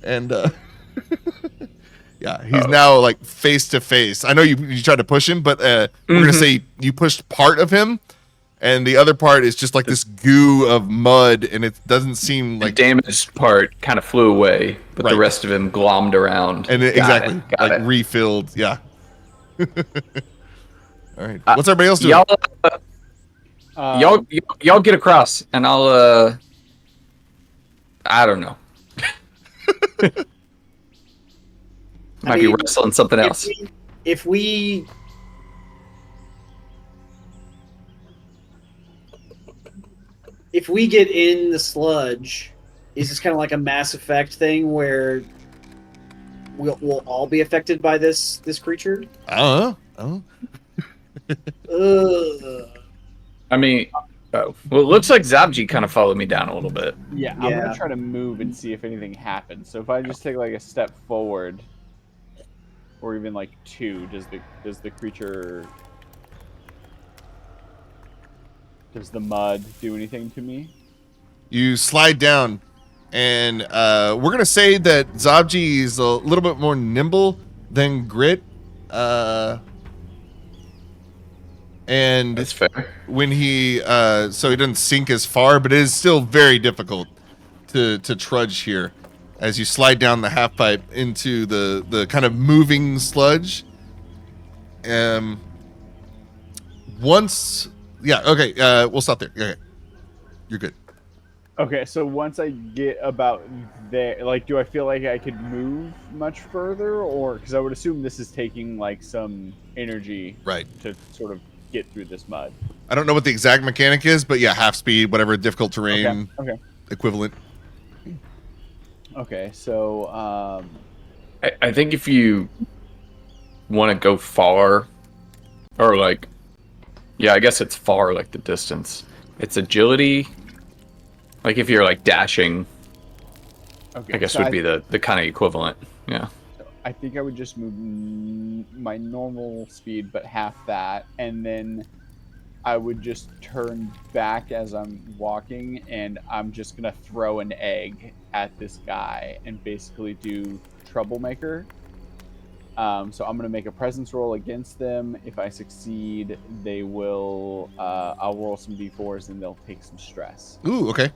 And yeah, he's now like face to face. I know you tried to push him, but we're gonna say you pushed part of him, and the other part is just like this goo of mud, and it doesn't seem like the damaged part kind of flew away, but the rest of him glommed around. And exactly, like refilled. Yeah. All right. What's everybody else doing? Y'all get across, and I'll I don't know. Might be wrestling something else. If we get in the sludge, is this kind of like a Mass Effect thing where we'll all be affected by this creature? Oh. I mean, well, it looks like Zabji kind of followed me down a little bit. Yeah, I'm gonna try to move and see if anything happens. So if I just take like a step forward, or even like 2, does the creature, does the mud do anything to me? You slide down, and we're gonna say that Zabji is a little bit more nimble than Grit. And that's fair. When he so he doesn't sink as far, but it is still very difficult to trudge here as you slide down the half pipe into the kind of moving sludge. We'll stop there. Okay, you're good. Okay, so once I get about there, like, do I feel like I could move much further, or because I would assume this is taking like some energy, right, to sort of get through this mud. I don't know what the exact mechanic is, but yeah, half speed, whatever difficult terrain, okay. equivalent. Okay, so I think if you want to go far, or like, yeah, I guess it's far, like the distance. It's agility. Like if you're like dashing, okay, I guess so would be the kind of equivalent. Yeah. I think I would just move my normal speed, but half that, and then I would just turn back as I'm walking, and I'm just gonna throw an egg at this guy and basically do troublemaker. So I'm gonna make a presence roll against them. If I succeed, they will. I'll roll some d4s and they'll take some stress. Ooh, okay.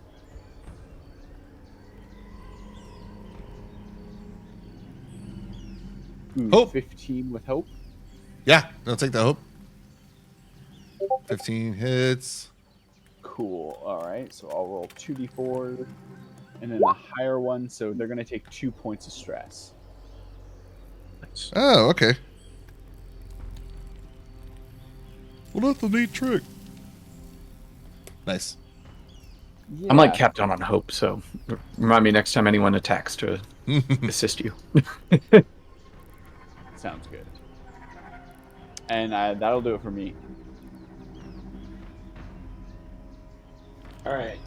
Ooh, hope. 15 with hope. Yeah, I'll take the hope. 15 hits. Cool. All right, so I'll roll 2d4 and then a higher one, so they're going to take 2 points of stress. Oh, okay. Well, that's a neat trick. Nice. Yeah. I'm like Captain on hope, so remind me next time anyone attacks to assist you. Sounds good. And that'll do it for me. All right.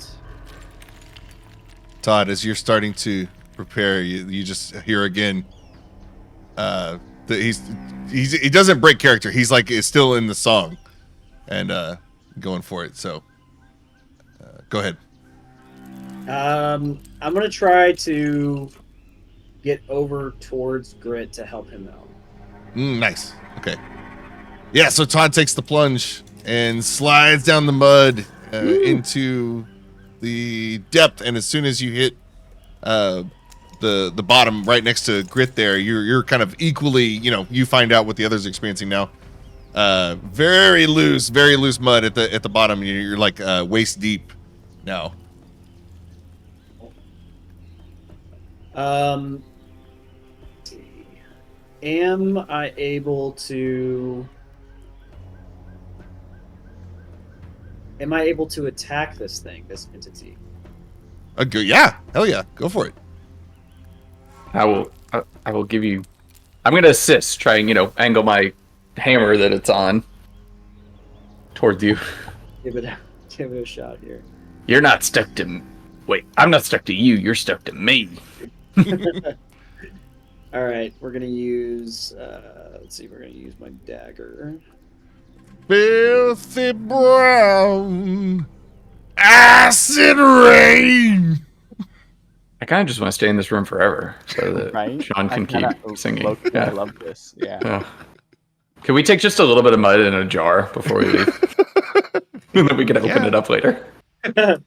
Todd, as you're starting to prepare, you just hear again. He doesn't break character. He's like is still in the song, and going for it. So, go ahead. I'm gonna try to get over towards Grit to help him out. Nice. Okay. Yeah. So Todd takes the plunge and slides down the mud into the depth, and as soon as you hit the bottom right next to Grit, there you're kind of equally. You find out what the others are experiencing now. Very loose mud at the bottom. You're like waist deep now. Let's see. Am I able to attack this entity? Yeah, hell yeah, go for it. I will give you. I'm gonna assist, trying angle my hammer that it's on towards you. Give it a shot here. You're not stuck to. Wait, I'm not stuck to you. You're stuck to me. All right, we're gonna use. Let's see, we're gonna use my dagger. Filthy brown acid rain. I kind of just want to stay in this room forever, so that Right? Sean can keep singing. I love this. Yeah. Can we take just a little bit of mud in a jar before we leave? And then we can open it up later. That'd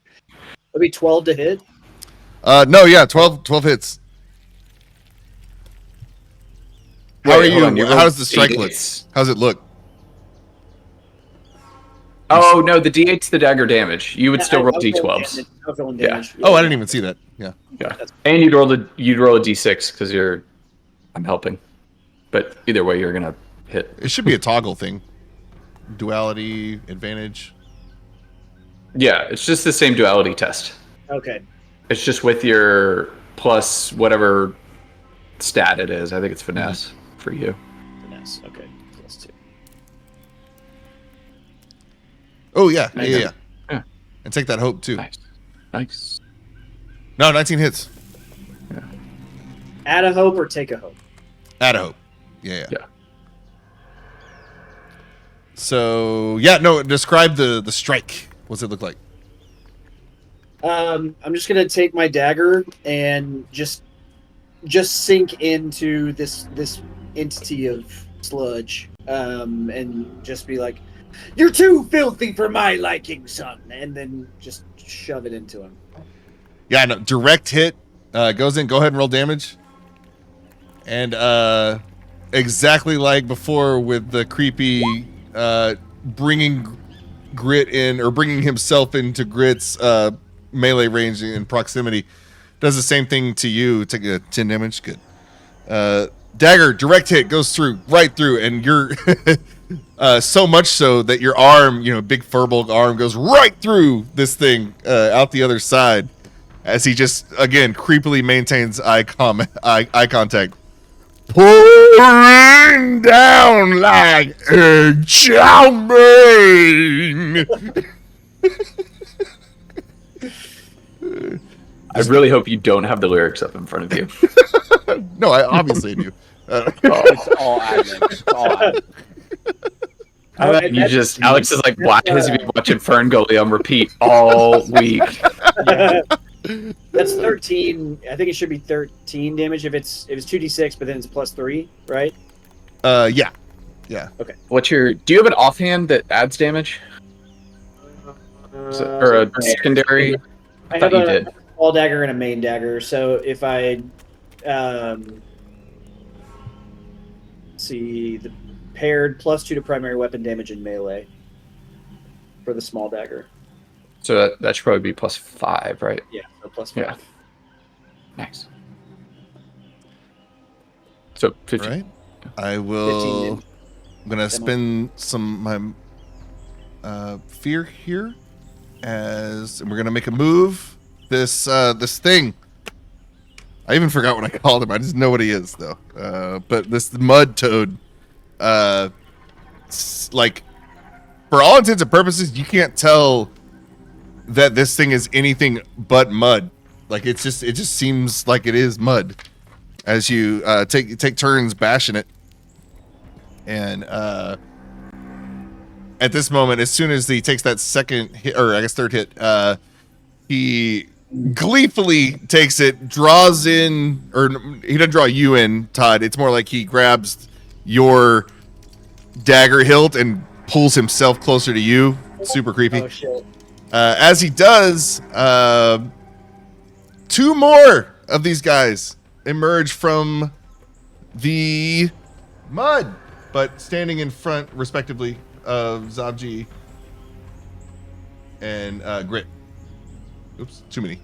be 12 to hit. No, yeah, 12 hits. How Wait, are hold on, you? you How does the strike look? D8s. How's it look? Oh no, the D8's the dagger damage. You would still roll D12s. I was rolling Yeah. damage. Oh, I didn't even see that. Yeah. Yeah, and you'd roll a D6 because I'm helping. But either way, you're gonna hit. It should be a toggle thing. Duality, advantage. Yeah, it's just the same duality test. Okay. It's just with your plus whatever stat it is. I think it's finesse for you. Finesse. Okay. Plus 2. Oh, yeah. Nice. Yeah. Yeah. And take that hope, too. Nice. No, 19 hits. Add a hope or take a hope. Add a hope. Yeah. Yeah. So, yeah, no, describe the strike. What's it look like? I'm just gonna take my dagger and just sink into this entity of sludge, and just be like, "You're too filthy for my liking, son," and then just shove it into him. Yeah, no, direct hit. Goes in. Go ahead and roll damage. And exactly like before with the creepy bringing Grit in, or bringing himself into Grit's melee range and proximity, does the same thing to you. Take a 10 damage. Good. Dagger, direct hit, goes right through, and you're so much so that your arm, big furball arm, goes right through this thing out the other side, as he just, again, creepily maintains eye contact. Pouring down like a chow mein. I really hope you don't have the lyrics up in front of you. No, I obviously do. It's all admin. It's all admin. Alex is like, why has he been watching Fern Gully on repeat all week? That's 13. I think it should be 13 damage if it's 2d6, but then it's plus 3, right? Yeah. Okay. Do you have an offhand that adds damage? Or a secondary? I thought you did. All dagger and a main dagger. So if I see the paired +2 to primary weapon damage and melee for the small dagger. So that should probably be +5, right? Yeah, so +5. Yeah. Nice. So 15. Right. I will. 15. I'm gonna spend some my fear here, and we're gonna make a move. This thing. I even forgot what I called him. I just know what he is though. But this mud toad, like, for all intents and purposes, you can't tell that this thing is anything but mud. Like, it just seems like it is mud as you take turns bashing it. And at this moment, as soon as he takes that second hit, or I guess third hit, he gleefully takes it, draws in, or he doesn't draw you in, Todd. It's more like he grabs your dagger hilt and pulls himself closer to you. Super creepy. Oh shit. As he does, 2 more of these guys emerge from the mud, but standing in front, respectively, of Zabji and Grit. Oops, too many.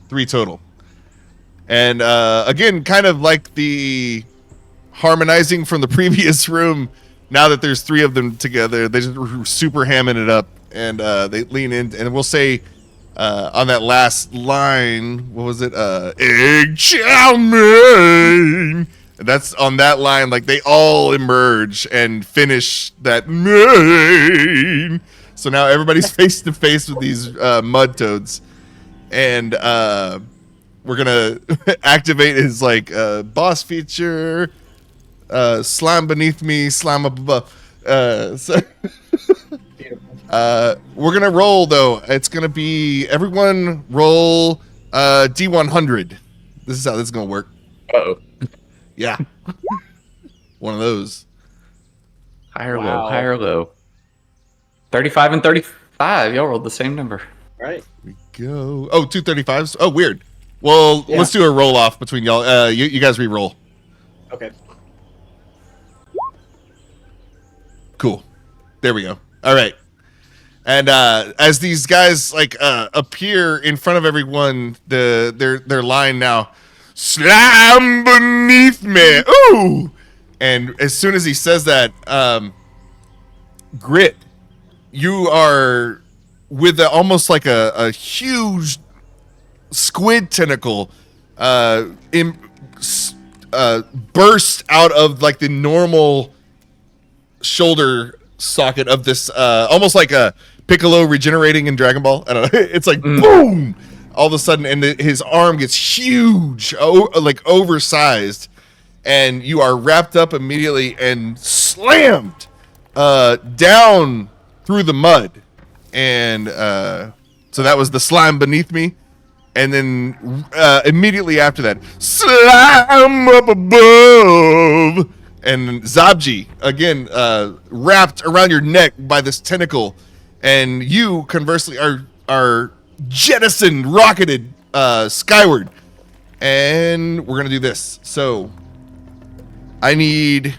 3 total. And again, kind of like the harmonizing from the previous room, now that there's 3 of them together, they just super hamming it up, and they lean in, and we'll say on that last line, what was it? Egg chow mein. That's on that line, like they all emerge and finish that main. So now everybody's face to face with these mud toads, and we're gonna activate his like boss feature, slime beneath me, slime up above. So we're gonna roll though. It's gonna be everyone roll D100. This is how this is gonna work. Uh-oh. Yeah. One of those. High or Wow. low, high or low. 35 and 35. Y'all rolled the same number. Right. We go. Oh, 235s. Oh, weird. Well, Yeah. let's do a roll off between y'all. You guys re-roll. Okay. Cool. There we go. All right. And as these guys like appear in front of everyone, their line now, slam beneath me. Ooh! And as soon as he says that, Grit, you are with almost like a huge squid tentacle burst out of like the normal shoulder socket of this, almost like a Piccolo regenerating in Dragon Ball. I don't know. It's like boom, all of a sudden, and his arm gets huge, like oversized, and you are wrapped up immediately and slammed down through the mud. And so that was the slime beneath me. And then immediately after that, slime up above. And Zabji, again, wrapped around your neck by this tentacle. And you, conversely, are jettisoned, rocketed skyward. And we're going to do this. So I need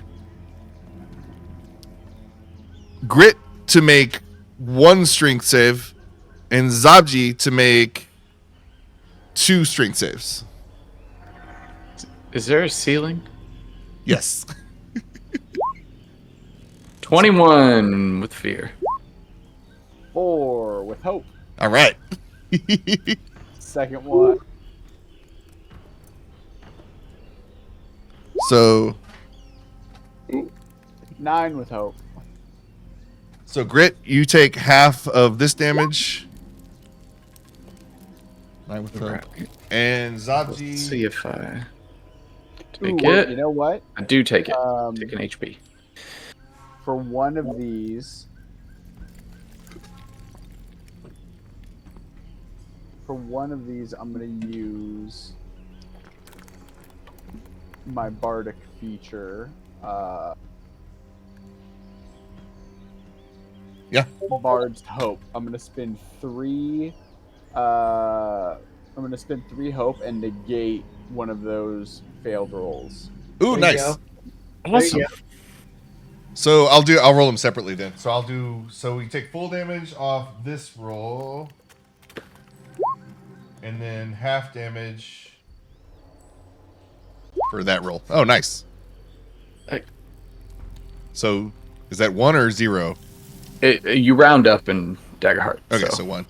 Grit to make 1 strength save and Zabji to make 2 strength saves. Is there a ceiling? Yes. 21 with fear. 4 with hope. All right. Second one. So 9 with hope. Grit, you take half of this damage. 9 with hope. And Zabji. Let's see if I take Ooh, it. you know what? I do take it. Take an HP. For one of these, I'm going to use my bardic feature. Yeah. Bard's Hope. I'm going to spend 3. I'm going to spend 3 hope and negate one of those failed rolls. Ooh, There you nice. go. There you go. So I'll roll them separately then. So we take full damage off this roll. And then half damage for that roll. Oh, nice. Hey. So is that 1 or 0? You round up in Daggerheart. Okay, so 1.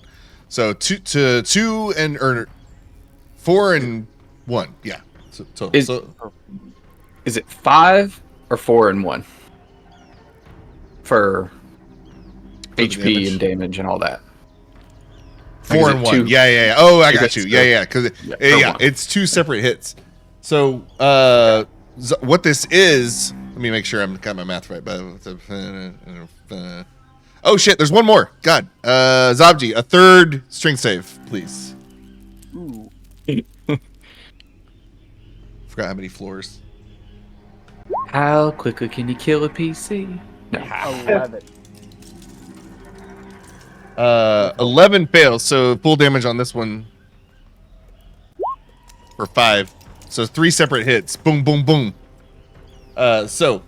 So 2 and or 4 and 1. Yeah. So total. Is it 5 or 4 and 1 for the HP damage? and damage and all that? 4 and 1. Yeah. Oh, I got you. Yeah. Because Yeah, it's 2 separate hits. So what this is? Let me make sure I'm got my math right. Oh shit! There's one more. God, Zabji, a 3rd strength save, please. Ooh. Forgot how many floors. How quickly can you kill a PC? No. 11. 11 fails, so full damage on this one for 5. So 3 separate hits. Boom, boom, boom. So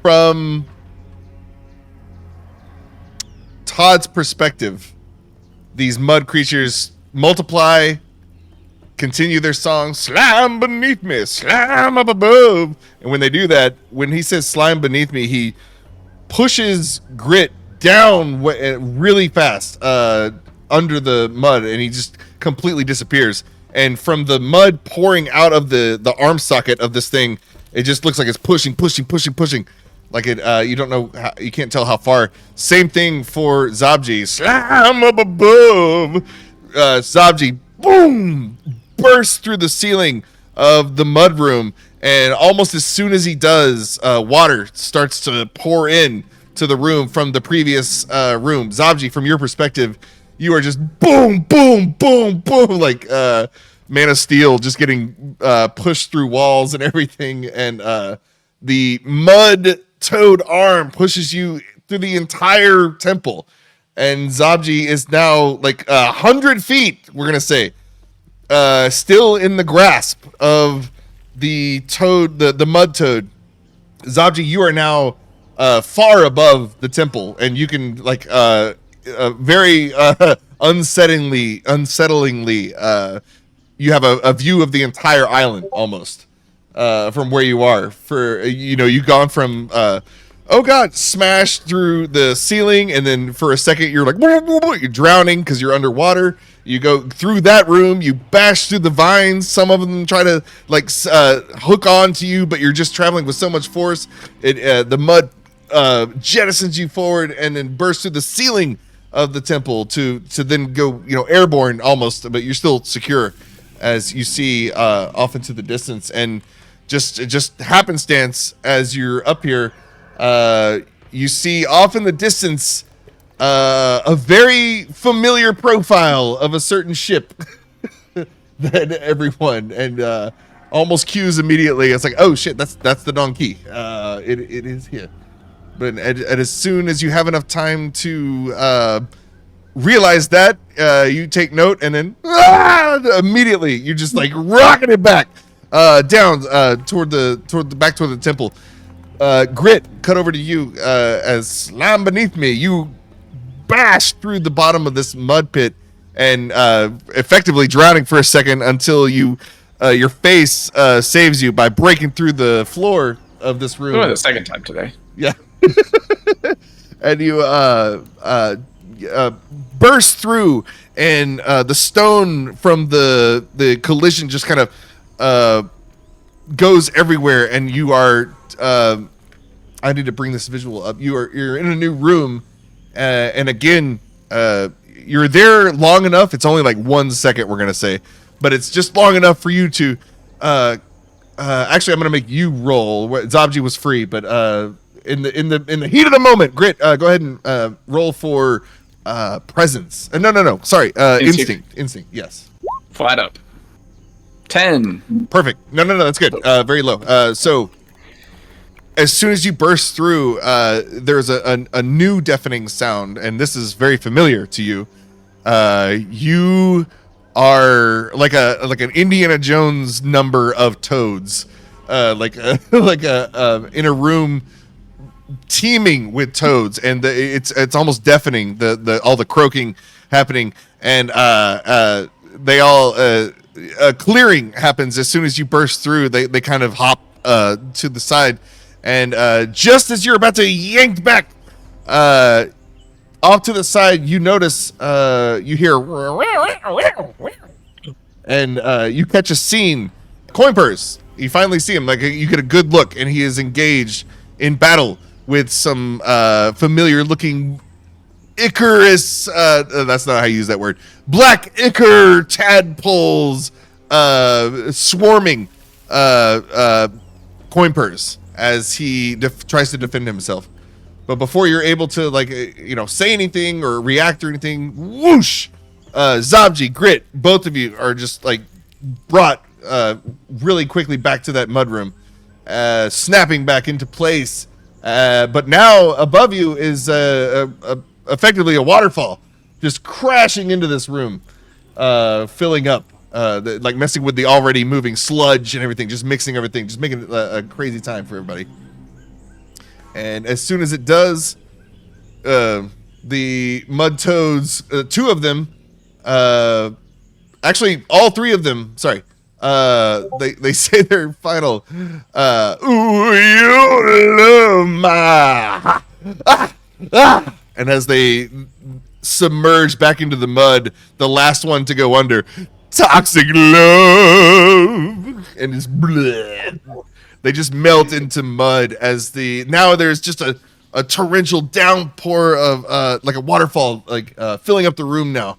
from Todd's perspective, these mud creatures multiply, continue their song, slime beneath me, slime up above. And when they do that, when he says slime beneath me, he pushes Grit down really fast, under the mud, and he just completely disappears. And from the mud pouring out of the arm socket of this thing, it just looks like it's pushing. Like it, you don't know, you can't tell how far. Same thing for Zabji. Slam up above. Zabji, boom, bursts through the ceiling of the mud room, and almost as soon as he does, water starts to pour in to the room from the previous room. Zabji, from your perspective, you are just boom, like Man of Steel, just getting pushed through walls and everything, and the mud toad arm pushes you through the entire temple, and Zabji is now like 100 feet, we're gonna say, still in the grasp of the toad, the mud toad. Zabji, you are now far above the temple, and you can like very unsettlingly you have a view of the entire island almost from where you are. For you've gone from oh god, smashed through the ceiling, and then for a second you're like you're drowning because you're underwater. You go through that room, you bash through the vines. Some of them try to like hook on to you, but you're just traveling with so much force. The mud jettisons you forward and then bursts through the ceiling of the temple to then go airborne almost, but you're still secure as you see off into the distance. And just happenstance as you're up here, you see off in the distance a very familiar profile of a certain ship that everyone and almost cues immediately. It's like, oh shit, that's the Don Qui. It is here. But as soon as you have enough time to realize that, you take note, and then immediately you just like rocking it back down toward the temple. Grit, cut over to you as slam beneath me. You bash through the bottom of this mud pit and effectively drowning for a second until your face saves you by breaking through the floor of this room. Oh, the second time today. Yeah. And you burst through, and the stone from the collision just kind of goes everywhere, and you are I need to bring this visual up. You're in a new room, and again, you're there long enough. It's only like 1 second, we're gonna say, but it's just long enough for you to actually, I'm gonna make you roll. Zabji was free, but in the heat of the moment, Grit, go ahead and roll for presence. No, sorry, instinct. Yes, Flat up. 10. Perfect. No, that's good. Very low. So as soon as you burst through, there's a new deafening sound, and this is very familiar to you. You are like an Indiana Jones number of toads, like in a room teeming with toads, and it's almost deafening. The all the croaking happening, and they all a clearing happens as soon as you burst through. They kind of hop to the side, and just as you're about to yank back off to the side, you notice you hear and you catch a scene. Coinpurrs, you finally see him. Like, you get a good look, and he is engaged in battle with some familiar looking Icarus, that's not how you use that word, black ichor tadpoles swarming Coinpurrs as he tries to defend himself. But before you're able to say anything or react or anything, whoosh, Zabji, Grit, both of you are just like brought really quickly back to that mudroom, snapping back into place. But now above you is effectively a waterfall, just crashing into this room, filling up, like messing with the already moving sludge and everything, just mixing everything, just making it a crazy time for everybody. And as soon as it does, the mud toads, two of them, actually all three of them, sorry, they say their final, and as they submerge back into the mud, the last one to go under. Toxic love, and it's bleh. They just melt into mud as now there's just a torrential downpour of like a waterfall, like filling up the room now.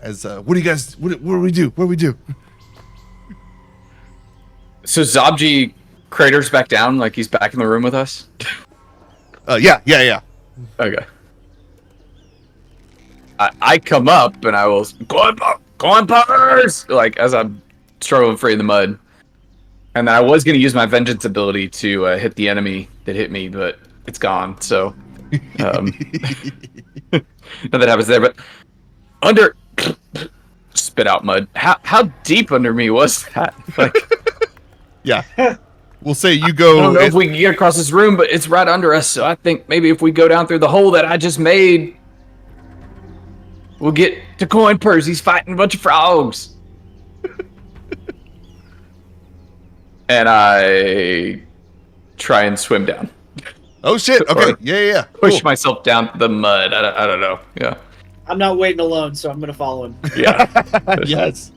As what do you guys? What do we do? What do we do? So Zabji craters back down, like he's back in the room with us. Yeah. Okay. I come up and I will Coinpurrs, like as I'm struggling free in the mud, and then I was going to use my vengeance ability to hit the enemy that hit me, but it's gone. So nothing happens there. But under spit out mud. How deep under me was that? Like, yeah. We'll say you go. I don't know if we can get across this room, but it's right under us. So I think maybe if we go down through the hole that I just made, we'll get to Coinpurrs. He's fighting a bunch of frogs. And I try and swim down. Oh shit! Okay, yeah. Push myself down the mud. I don't know. Yeah. I'm not waiting alone, so I'm gonna follow him. Yeah. Yes.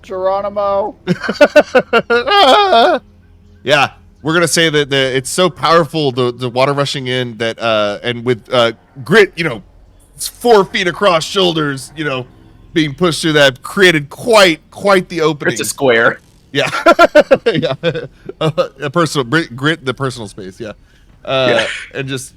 Geronimo. Yeah, we're gonna say that it's so powerful, the water rushing in that and with grit, it's 4 feet across shoulders, being pushed through that created quite the opening. It's a square. Yeah. Yeah. A personal grit, the personal space. Yeah. And just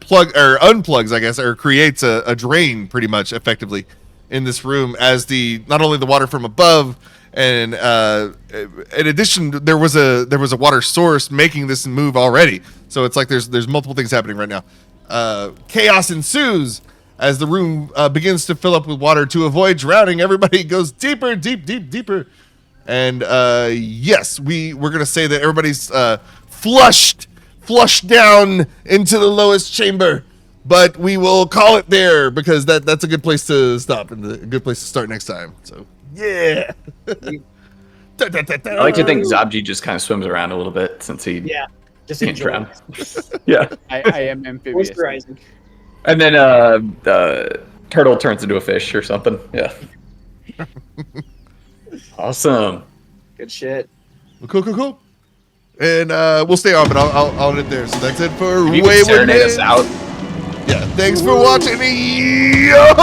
plug or unplugs, I guess, or creates a drain pretty much effectively in this room as not only the water from above, and in addition, there was a water source making this move already. So it's like there's multiple things happening right now. Chaos ensues as the room begins to fill up with water. To avoid drowning, everybody goes deeper, deeper. And yes, we're gonna say that everybody's flushed down into the lowest chamber, but we will call it there because that's a good place to stop and a good place to start next time. So yeah. I like to think Zabji just kind of swims around a little bit since he just can't enjoy. drown. Yeah. I am amphibious. Moisturizing. And then the turtle turns into a fish or something. Yeah. Awesome. Good shit. Well, cool. And we'll stay on, but I'll end it there. So that's it for If you can Wayward. serenade us out. Yeah, thanks for watching. Yo!